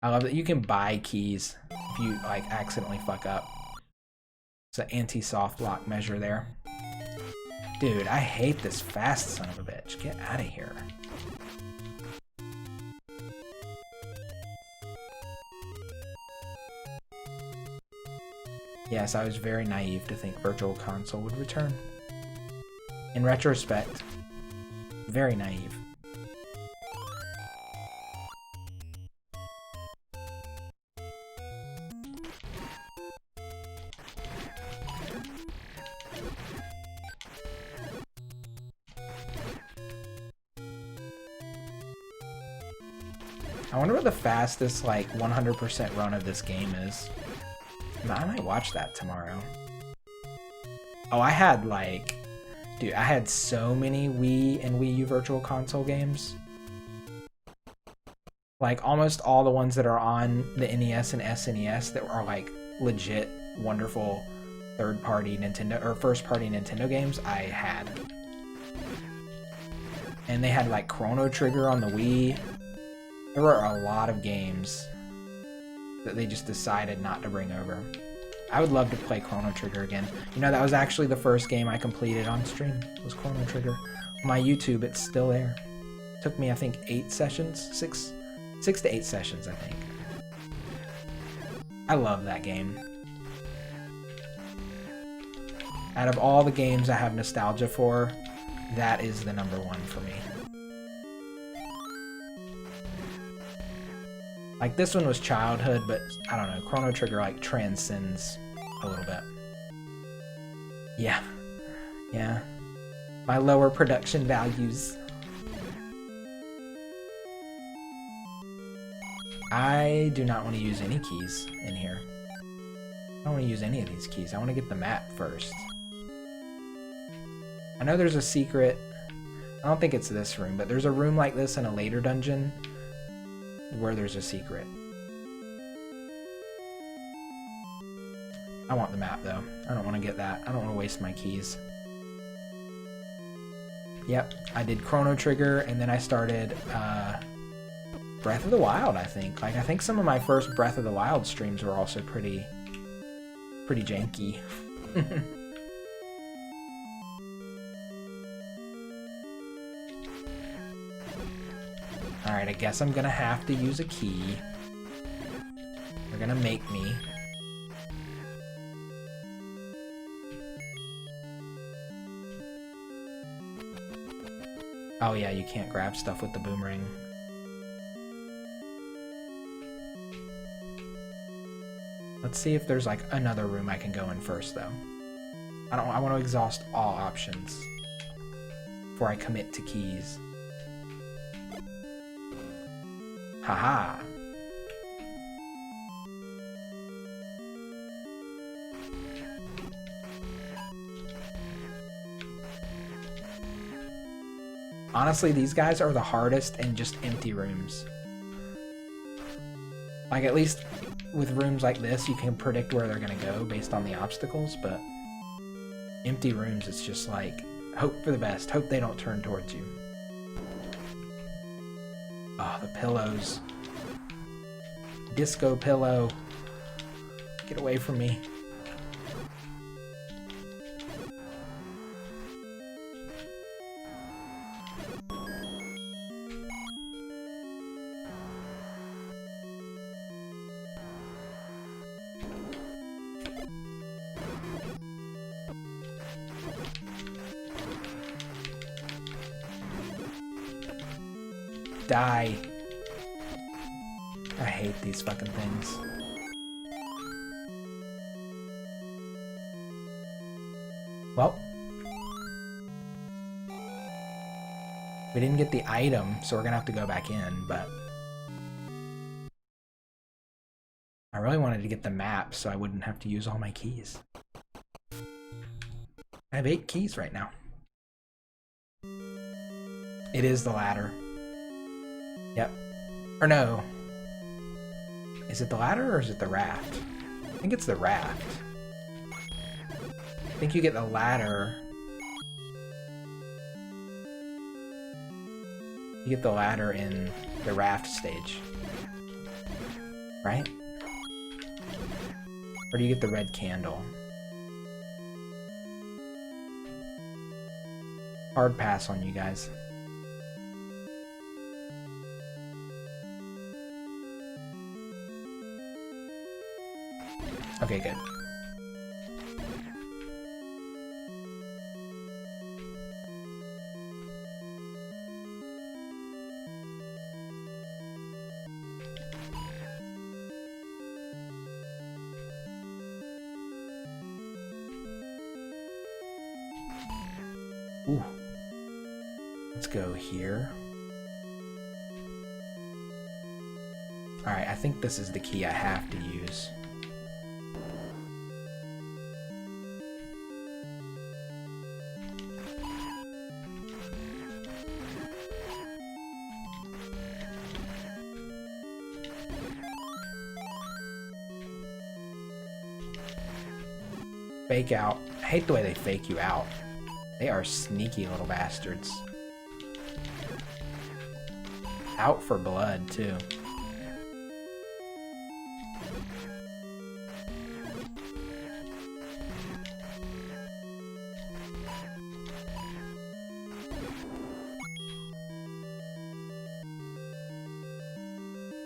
I love that you can buy keys if you like accidentally fuck up. It's an anti-soft lock measure there. Dude, I hate this fast son of a bitch. Get out of here. Yes, I was very naive to think Virtual Console would return. In retrospect, very naive. I wonder what the fastest, like, 100% run of this game is. I might watch that tomorrow. Oh, I had, like... Dude, I had so many Wii and Wii U Virtual Console games. Like, almost all the ones that are on the NES and SNES that are, like, legit, wonderful third-party Nintendo, or first-party Nintendo games, I had. And they had, like, Chrono Trigger on the Wii. There were a lot of games that they just decided not to bring over. I would love to play Chrono Trigger again. You know, that was actually the first game I completed on stream, was Chrono Trigger. On my YouTube, it's still there. It took me, I think, 8 sessions? 6 to 8 sessions, I think. I love that game. Out of all the games I have nostalgia for, that is the #1 for me. Like, this one was childhood, but I don't know, Chrono Trigger, like, transcends a little bit. Yeah. Yeah. My lower production values. I do not want to use any keys in here. I don't want to use any of these keys. I want to get the map first. I know there's a secret. I don't think it's this room, but there's a room like this in a later dungeon where there's a secret. I want the map, though. I don't want to get that. I don't want to waste my keys. Yep, I did Chrono Trigger, and then I started Breath of the Wild, I think. Like, I think some of my first Breath of the Wild streams were also pretty janky. Alright, I guess I'm gonna have to use a key. They're gonna make me. Oh yeah, you can't grab stuff with the boomerang. Let's see if there's like another room I can go in first though. I want to exhaust all options before I commit to keys. Haha. Honestly, these guys are the hardest in just empty rooms. Like, at least with rooms like this, you can predict where they're gonna go based on the obstacles, but empty rooms, it's just like, hope for the best. Hope they don't turn towards you. Oh, the pillows. Disco pillow. Get away from me. Die. I hate these fucking things. Well. We didn't get the item, so we're gonna have to go back in, but... I really wanted to get the map so I wouldn't have to use all my keys. I have 8 keys right now. It is the ladder. Yep. Or no. Is it the ladder or is it the raft? I think it's the raft. I think you get the ladder. You get the ladder in the raft stage. Right? Or do you get the red candle? Hard pass on you guys. Okay, good. Ooh. Let's go here. Alright, I think this is the key I have to use. Fake out. I hate the way they fake you out. They are sneaky little bastards. Out for blood, too.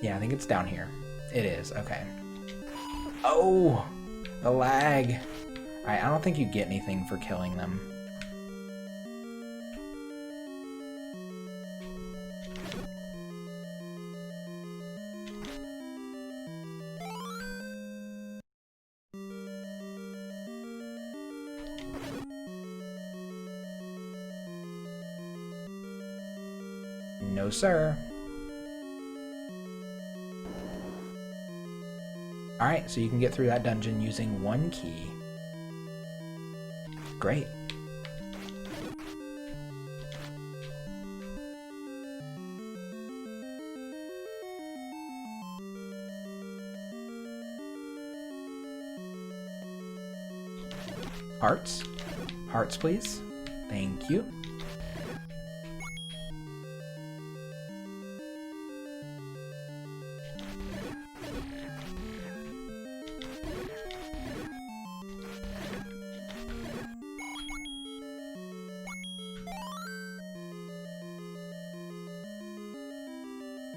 Yeah, I think it's down here. It is, okay. Oh! The lag! Alright, I don't think you get anything for killing them. No, sir. Alright, so you can get through that dungeon using one key. Great. Hearts? Hearts, please. Thank you.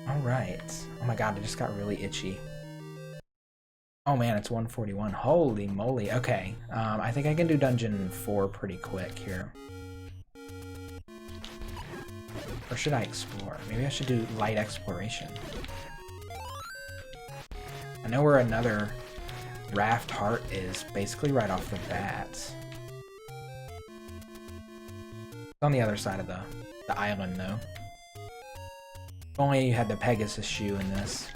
Alright. Oh my god, I just got really itchy. Oh man, it's 141. Holy moly. Okay. I think I can do dungeon 4 pretty quick here. Or should I explore? Maybe I should do light exploration. I know where another raft heart is, basically right off the bat. It's on the other side of the island, though. If only you had the Pegasus shoe in this.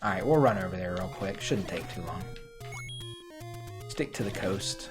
Alright, we'll run over there real quick. Shouldn't take too long. Stick to the coast.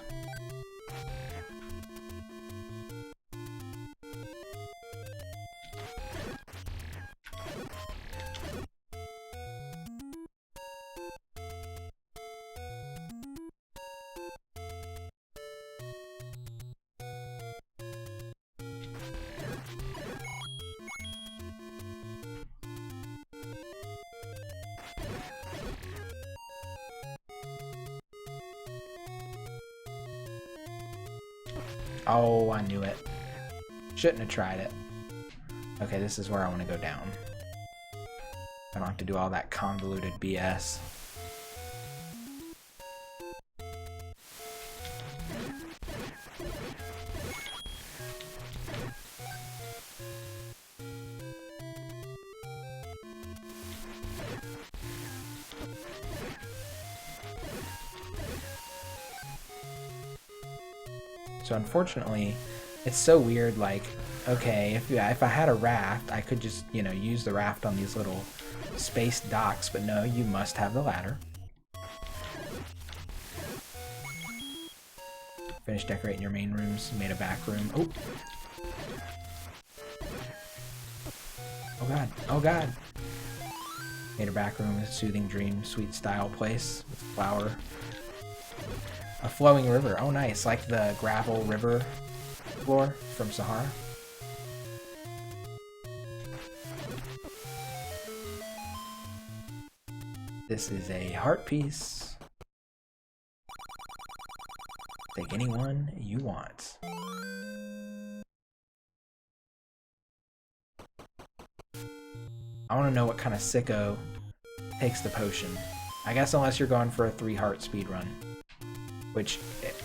Oh, I knew it. Shouldn't have tried it. Okay, this is where I want to go down. I don't have to do all that convoluted BS. So unfortunately, it's so weird, like, okay, if I had a raft, I could just, you know, use the raft on these little space docks, but no, you must have the ladder. Finish decorating your main rooms, made a back room. Oh! Oh god, oh god! Made a back room, a soothing dream, sweet style place with flower. A flowing river. Oh, nice. Like the gravel river floor from Sahara. This is a heart piece. Take any one you want. I want to know what kind of sicko takes the potion. I guess unless you're going for a 3 heart speed run. Which,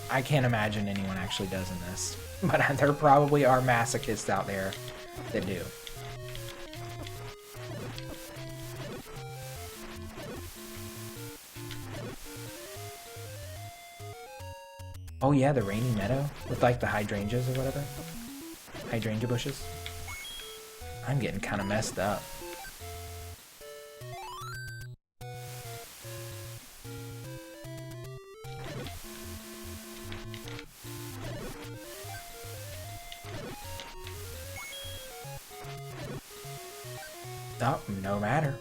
I can't imagine anyone actually does in this. But there probably are masochists out there that do. Oh yeah, the rainy meadow with like the hydrangeas or whatever. Hydrangea bushes. I'm getting kind of messed up. Oh, no matter.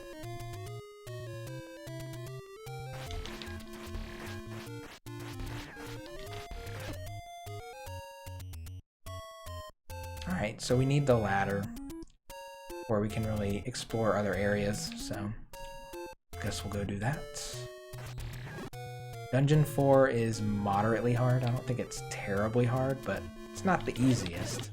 Alright, so we need the ladder where we can really explore other areas, so I guess we'll go do that. Dungeon 4 is moderately hard. I don't think it's terribly hard, but it's not the easiest.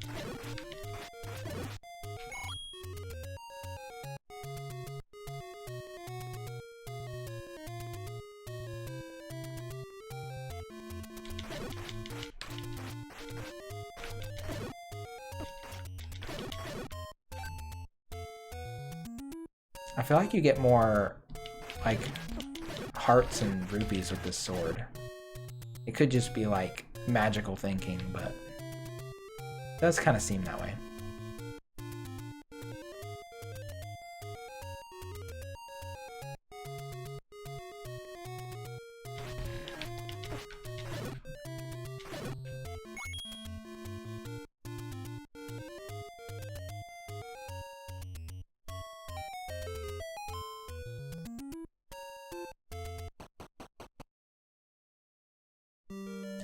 I feel like you get more, like, hearts and rupees with this sword. It could just be, like, magical thinking, but it does kind of seem that way.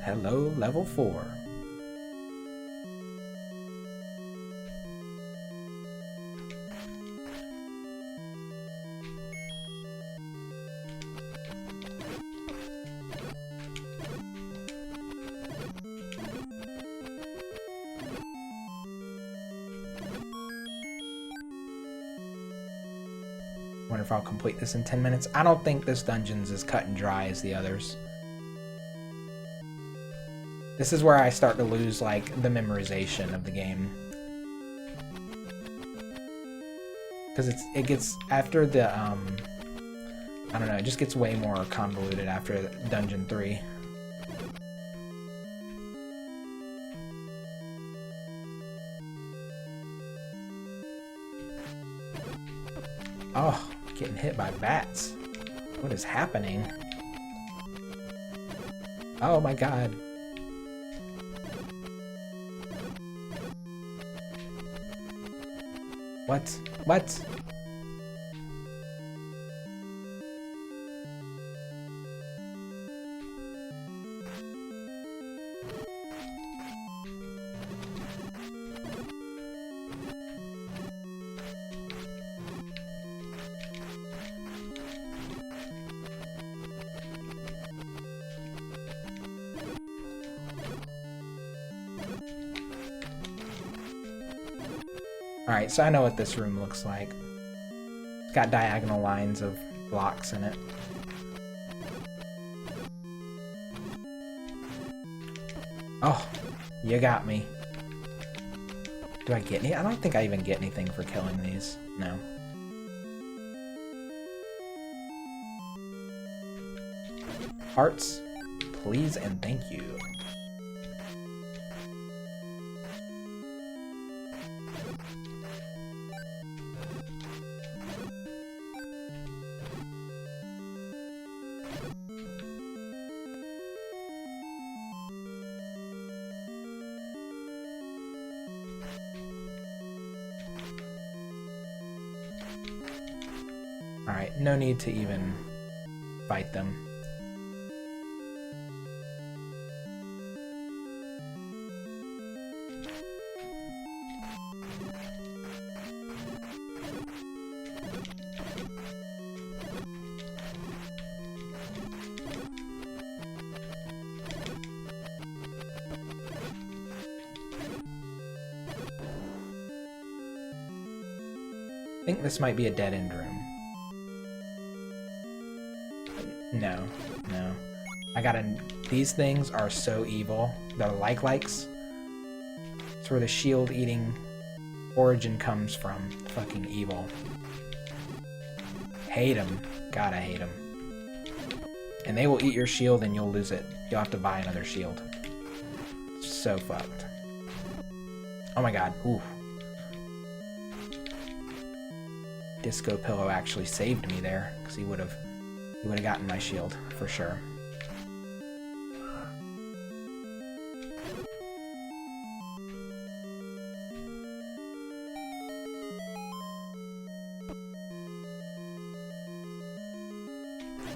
Hello, level 4. Wonder if I'll complete this in 10 minutes. I don't think this dungeon's as cut and dry as the others. This is where I start to lose, like, the memorization of the game. Because it gets, after the, I don't know, it just gets way more convoluted after Dungeon 3. Oh, getting hit by bats. What is happening? Oh my god. What? What? Alright, so I know what this room looks like. It's got diagonal lines of blocks in it. Oh, you got me. Do I get any? I don't think I even get anything for killing these. No. Hearts, please and thank you. Alright, no need to even fight them. I think this might be a dead-end room. No, no. These things are so evil. They're likes. It's where the shield eating origin comes from. Fucking evil. Hate them. God, I hate them. And they will eat your shield and you'll lose it. You'll have to buy another shield. So fucked. Oh my god. Ooh. Disco Pillow actually saved me there, because he would have gotten my shield for sure.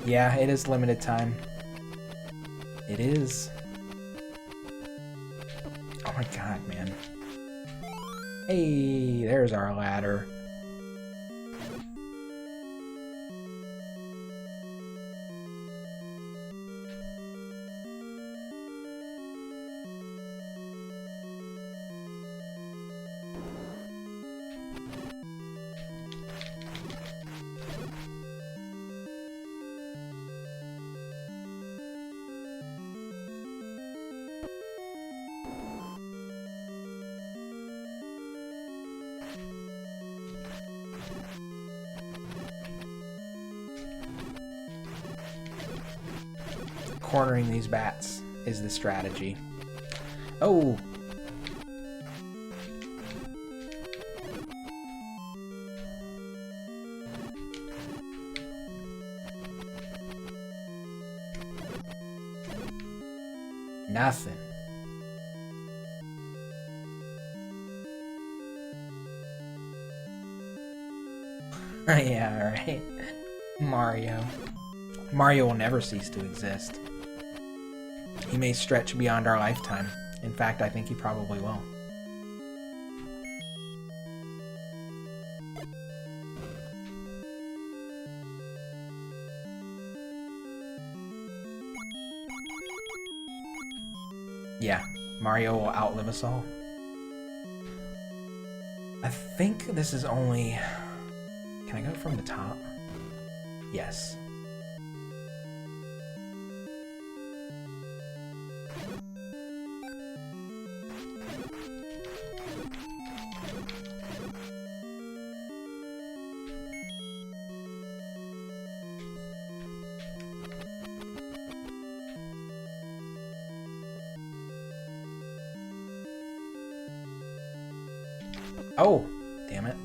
Yeah, it is limited time. It is. Oh my god, man. Hey, there's our ladder. Cornering these bats is the strategy. Oh! Nothing. Yeah, right. Mario. Mario will never cease to exist. He may stretch beyond our lifetime. In fact, I think he probably will. Yeah, Mario will outlive us all. I think this is only... Can I go from the top? Yes. Oh, damn it.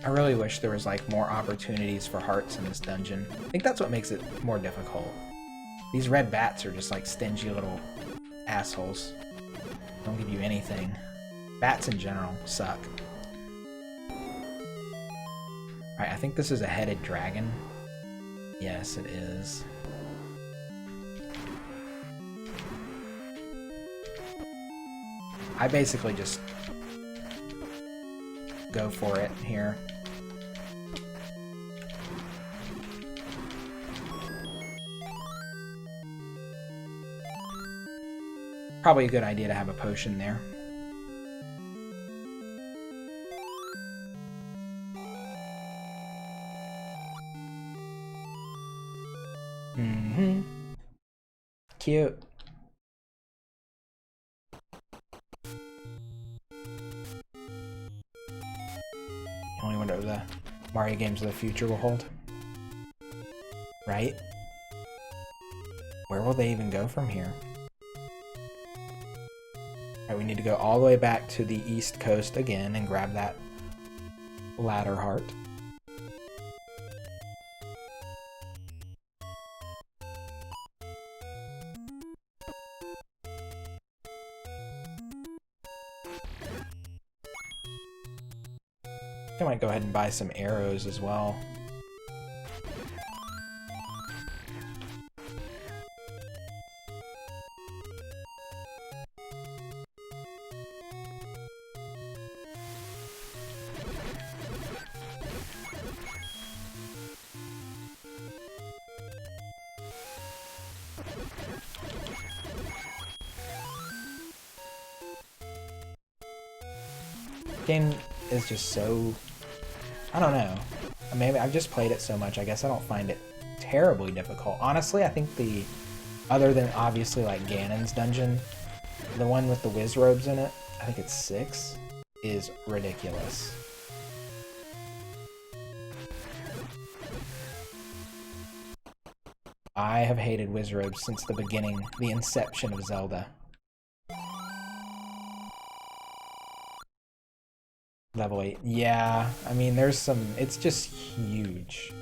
I really wish there was like more opportunities for hearts in this dungeon. I think that's what makes it more difficult. These red bats are just like stingy little assholes. Don't give you anything. Bats in general suck. Alright, I think this is a headed dragon. Yes, it is. I basically just go for it here. Probably a good idea to have a potion there. Mm-hmm. Cute. You only wonder what the Mario games of the future will hold. Right? Where will they even go from here? Alright, we need to go all the way back to the East Coast again and grab that ladder heart. I might go ahead and buy some arrows as well. Game is just so... I don't know. Maybe I've just played it so much, I guess I don't find it terribly difficult. Honestly, I think the... Other than obviously like Ganon's dungeon, the one with the whiz robes in it, I think it's 6, is ridiculous. I have hated whiz robes since the beginning, the inception of Zelda. Level 8. Yeah, I mean, there's some... It's just huge.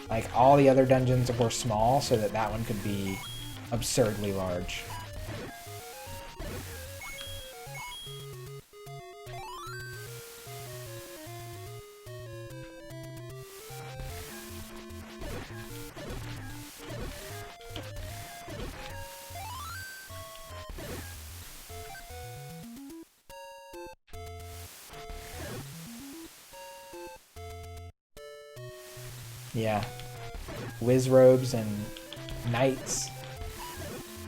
Like, all the other dungeons were small, so that one could be absurdly large. Yeah. Whiz robes and knights.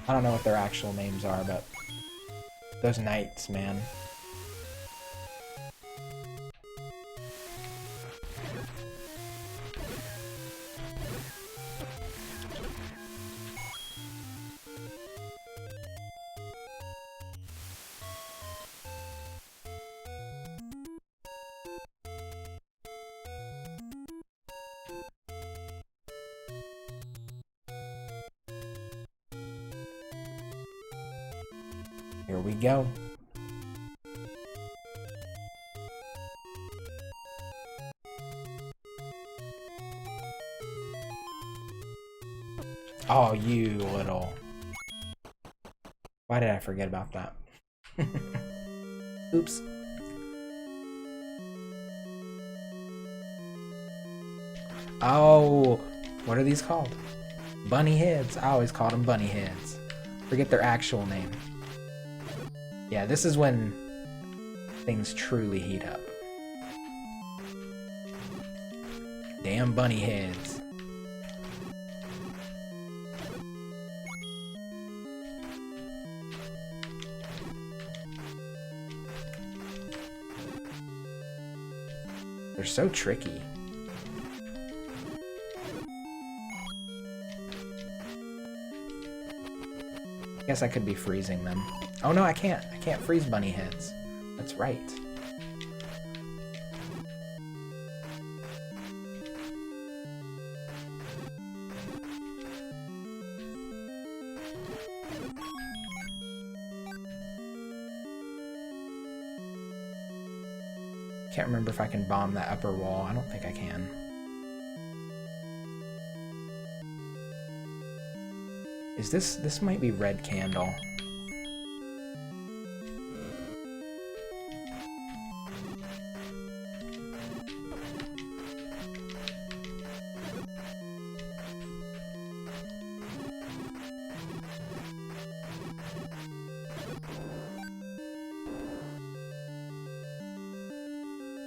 I don't know what their actual names are, but those knights, man. Here we go. Oh, you little... Why did I forget about that? Oops. Oh, what are these called? Bunny heads. I always called them bunny heads. Forget their actual name. Yeah, this is when things truly heat up. Damn bunny heads. They're so tricky. I guess I could be freezing them. Oh no, I can't. I can't freeze bunny heads. That's right. Can't remember if I can bomb that upper wall. I don't think I can. Is this might be red candle.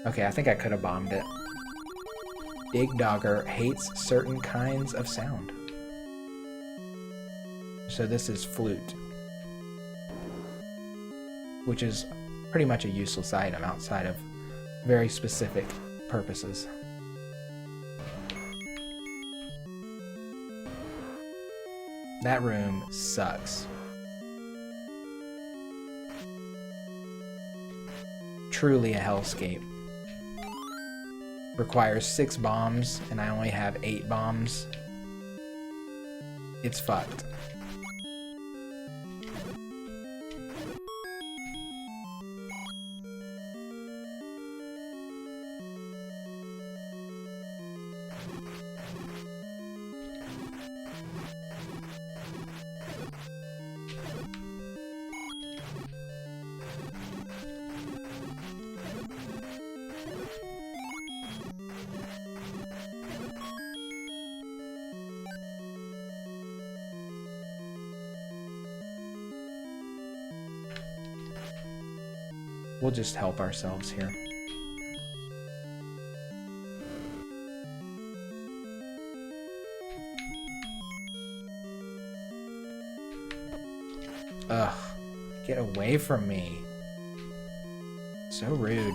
Okay, I think I could have bombed it. Dig Dogger hates certain kinds of sound. So this is flute, which is pretty much a useless item outside of very specific purposes. That room sucks. Truly a hellscape. Requires 6 bombs, and I only have 8 bombs. It's fucked. We'll just help ourselves here. Ugh, get away from me. So rude.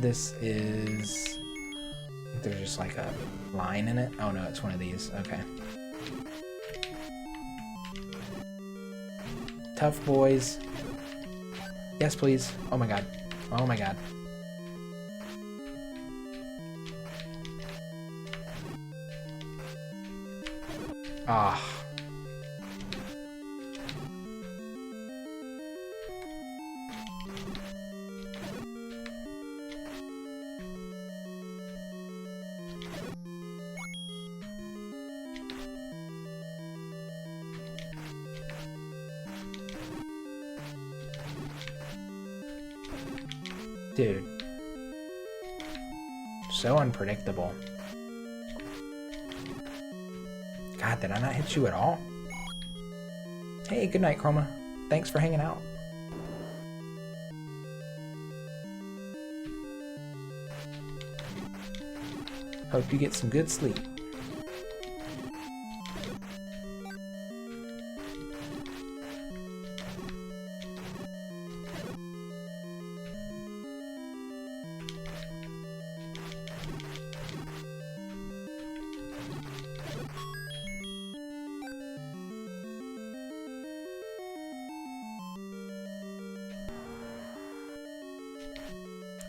This is... There's just like a line in it. Oh no, it's one of these. Okay. Tough boys. Yes, please. Oh my god. Oh my god. Ah. Dude. So unpredictable. God, did I not hit you at all? Hey, good night, Chroma. Thanks for hanging out. Hope you get some good sleep.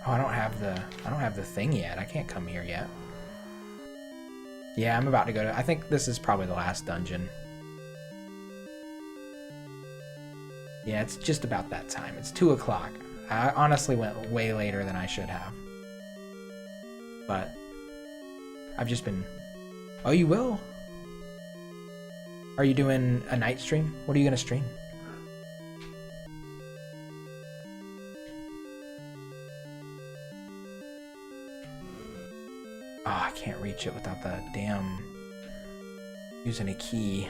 Oh, I don't have the thing yet. I can't come here yet. Yeah, I'm about to go to... I think this is probably the last dungeon. Yeah, it's just about that time. It's 2 o'clock. I honestly went way later than I should have. But I've just been... Oh, you will? Are you doing a night stream? What are you going to stream? Oh, I can't reach it without the damn... using a key.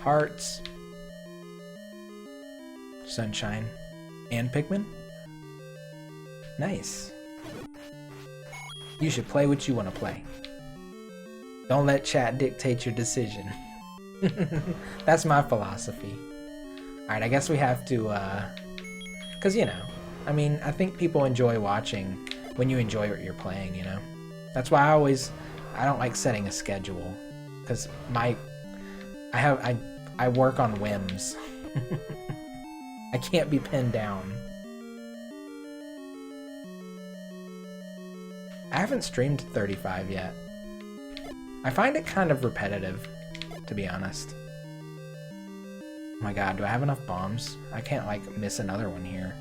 Hearts. Sunshine. And Pikmin? Nice. You should play what you want to play. Don't let chat dictate your decision. That's my philosophy. Alright, I guess we have to, because, you know, I mean, I think people enjoy watching when you enjoy what you're playing, you know? That's why I don't like setting a schedule. Because I work on whims. I can't be pinned down. I haven't streamed 35 yet. I find it kind of repetitive, to be honest. Oh my god, do I have enough bombs? I can't, like, miss another one here.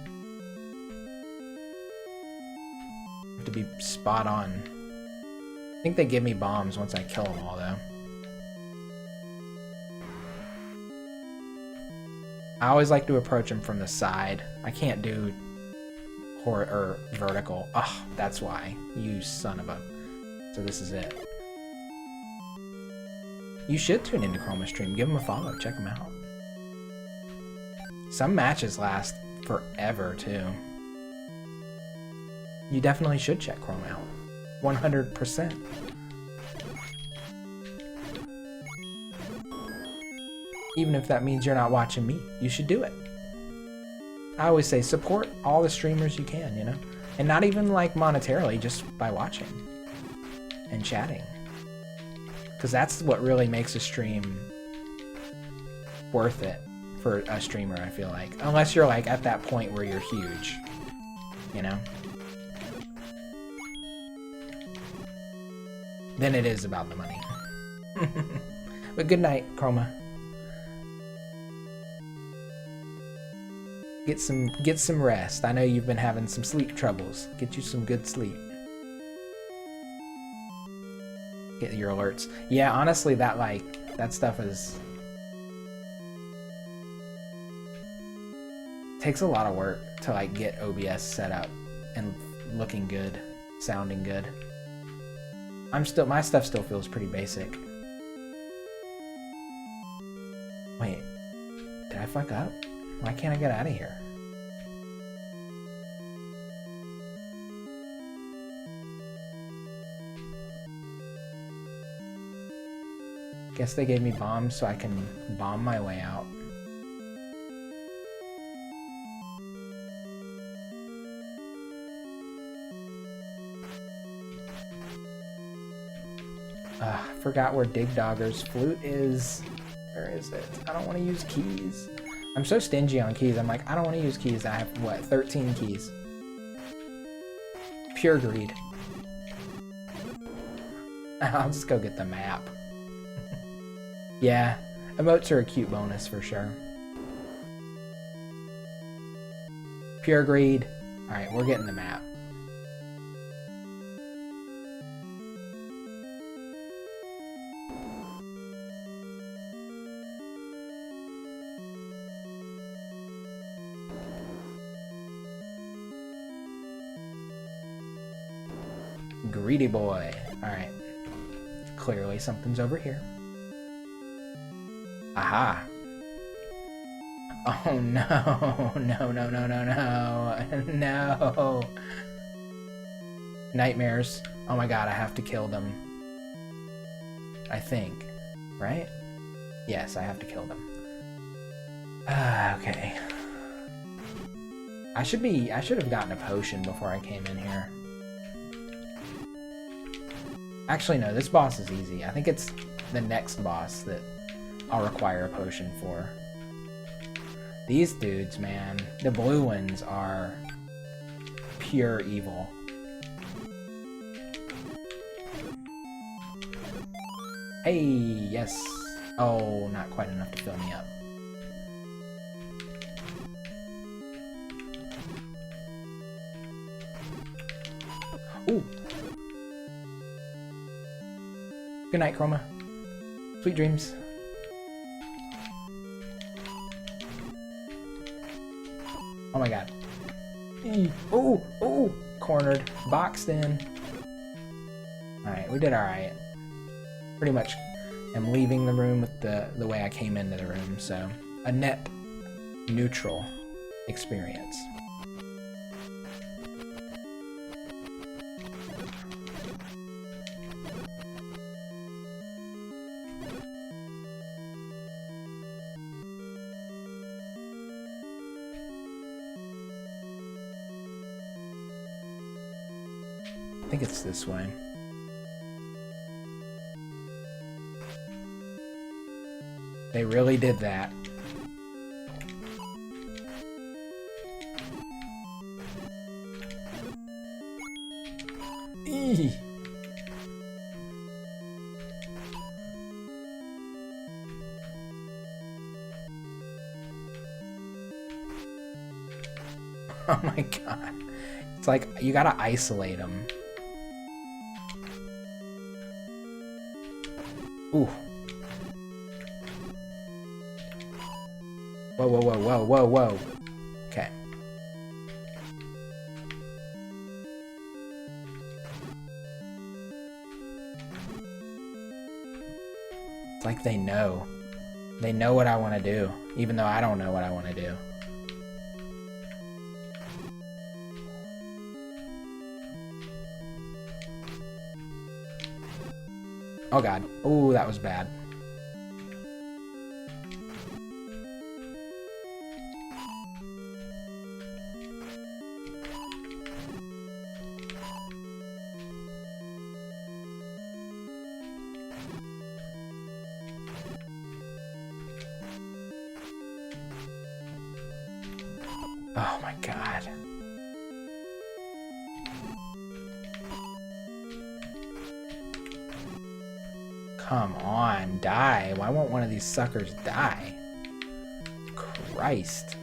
I have to be spot on. I think they give me bombs once I kill them all, though. I always like to approach them from the side. I can't do vertical. Oh, that's why. You son of a... So this is it. You should tune into Chroma stream. Give him a follow. Check him out. Some matches last forever, too. You definitely should check Chroma out. 100%. Even if that means you're not watching me, you should do it. I always say support all the streamers you can, you know? And not even like monetarily, just by watching and chatting. Because that's what really makes a stream worth it for a streamer, I feel like. Unless you're like at that point where you're huge, you know? Then it is about the money. But good night, Chroma. Get some rest. I know you've been having some sleep troubles. Get you some good sleep. Get your alerts. Yeah, honestly, that stuff takes a lot of work to like get OBS set up and looking good, sounding good. My stuff still feels pretty basic. Wait, did I fuck up? Why can't I get out of here? Guess they gave me bombs so I can bomb my way out. Forgot where Dig Dogger's flute is. Where is it? I don't want to use keys. I'm so stingy on keys. I'm like, I don't want to use keys. I have, what, 13 keys. Pure greed. I'll just go get the map. Yeah, emotes are a cute bonus for sure. Pure greed. Alright, we're getting the map. Greedy boy. Alright. Clearly something's over here. Aha. Oh no. No, no, no, no, no. No. Nightmares. Oh my god, I have to kill them. I think. Right? Yes, I have to kill them. Okay. I should have gotten a potion before I came in here. Actually, no, this boss is easy. I think it's the next boss that I'll require a potion for. These dudes, man, the blue ones are pure evil. Hey, yes. Oh, not quite enough to fill me up. Ooh. Good night, Chroma. Sweet dreams. Oh my god. Oh, oh, cornered, boxed in. Alright, we did alright. Pretty much am leaving the room with the way I came into the room, so a net neutral experience. I think it's this way. They really did that. Eee. Oh my god. It's like, you gotta isolate them. Ooh. Whoa, whoa, whoa, whoa, whoa, whoa. Okay. It's like they know. They know what I want to do, even though I don't know what I want to do. Oh god. Ooh, that was bad. Oh my god. Come on, die. Why won't one of these suckers die? Christ.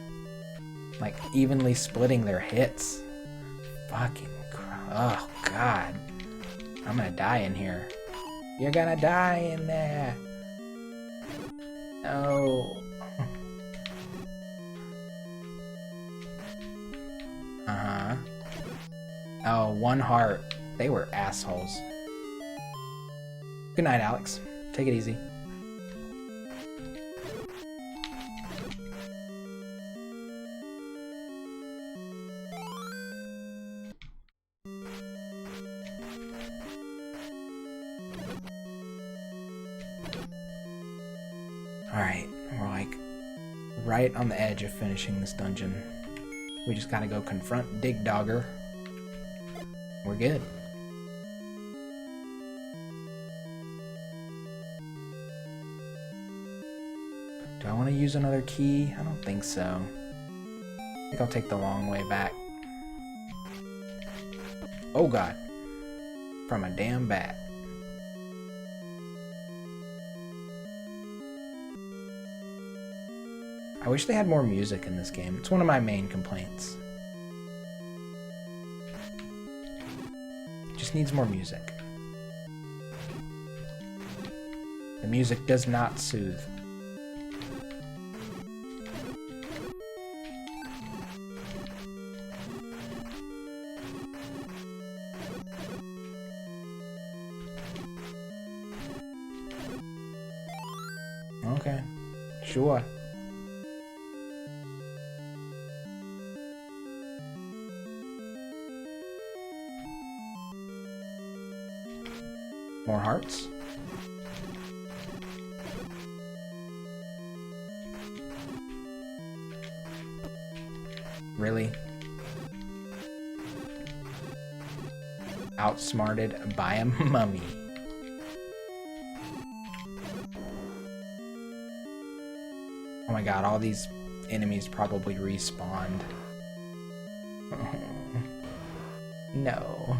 Like, evenly splitting their hits. Fucking oh, God. I'm gonna die in here. You're gonna die in there. No. Uh-huh. Oh, 1 heart. They were assholes. Good night, Alex. Take it easy. Alright, we're like right on the edge of finishing this dungeon. We just gotta go confront Dig Dogger. We're good. Do I want to use another key? I don't think so. I think I'll take the long way back. Oh God. From a damn bat. I wish they had more music in this game. It's one of my main complaints. It just needs more music. The music does not soothe. Okay, sure. More hearts. Really? Outsmarted by a mummy. Oh my God, all these enemies probably respawned. No.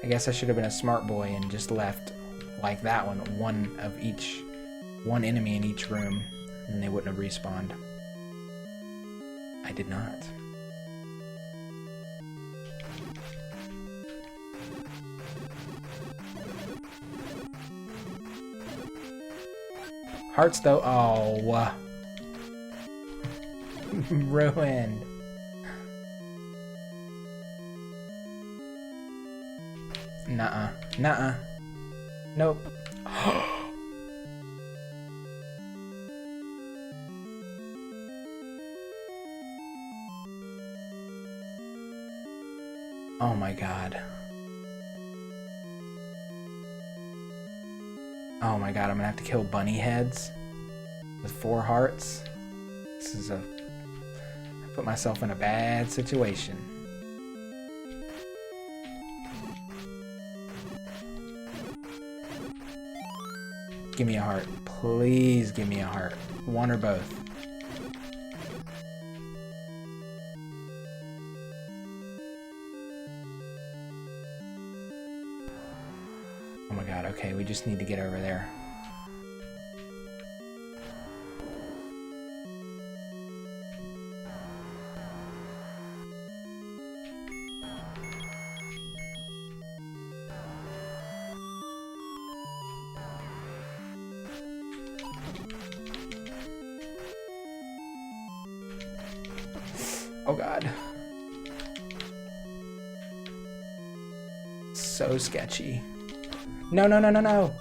I guess I should have been a smart boy and just left like that one enemy in each room, and they wouldn't have respawned. I did not. Hearts though, oh. Ruined. Nuh-uh. Nuh-uh. Nope. Oh my God. Oh my God, I'm gonna have to kill bunny heads with 4 hearts. This is I put myself in a bad situation. Give me a heart. Please give me a heart. One or both. Oh my God, okay, we just need to get over there. Oh God. So sketchy. No, no, no, no, no.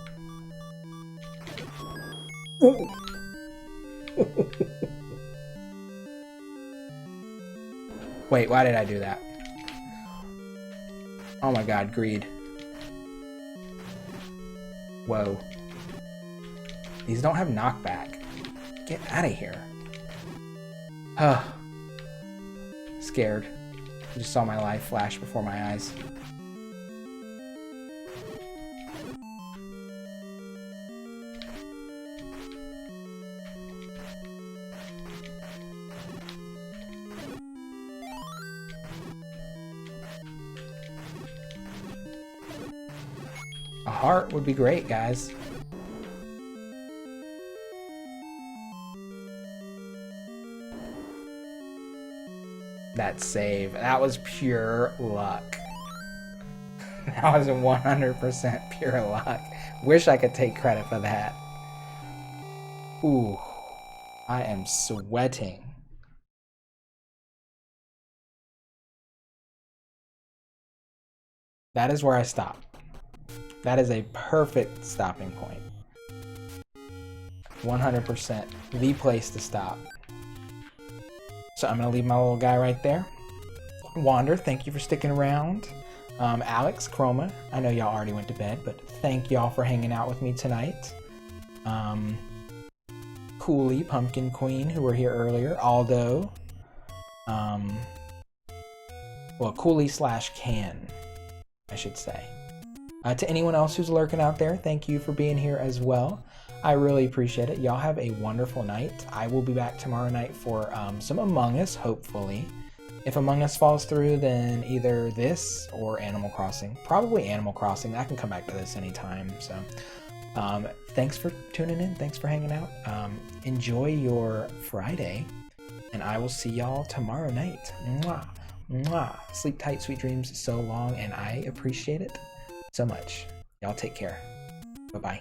Wait, why did I do that? Oh my God, greed. Whoa. These don't have knockback. Get out of here. Ugh. Scared. I just saw my life flash before my eyes. A heart would be great, guys. that save. That was pure luck. That was 100% pure luck. Wish I could take credit for that. Ooh, I am sweating. That is where I stop. That is a perfect stopping point. 100% the place to stop. So I'm gonna leave my little guy right there. Wander, thank you for sticking around. Alex, Chroma, I know y'all already went to bed, but thank y'all for hanging out with me tonight. Cooley, Pumpkin Queen, who were here earlier, Aldo, well, Cooley / Can, I should say. To anyone else who's lurking out there, thank you for being here as well. I really appreciate it. Y'all have a wonderful night. I will be back tomorrow night for some Among Us, hopefully. If Among Us falls through, then either this or Animal Crossing. Probably Animal Crossing. I can come back to this anytime. So thanks for tuning in. Thanks for hanging out. Enjoy your Friday, and I will see y'all tomorrow night. Mwah, mwah. Sleep tight, sweet dreams so long, and I appreciate it so much. Y'all take care. Bye-bye.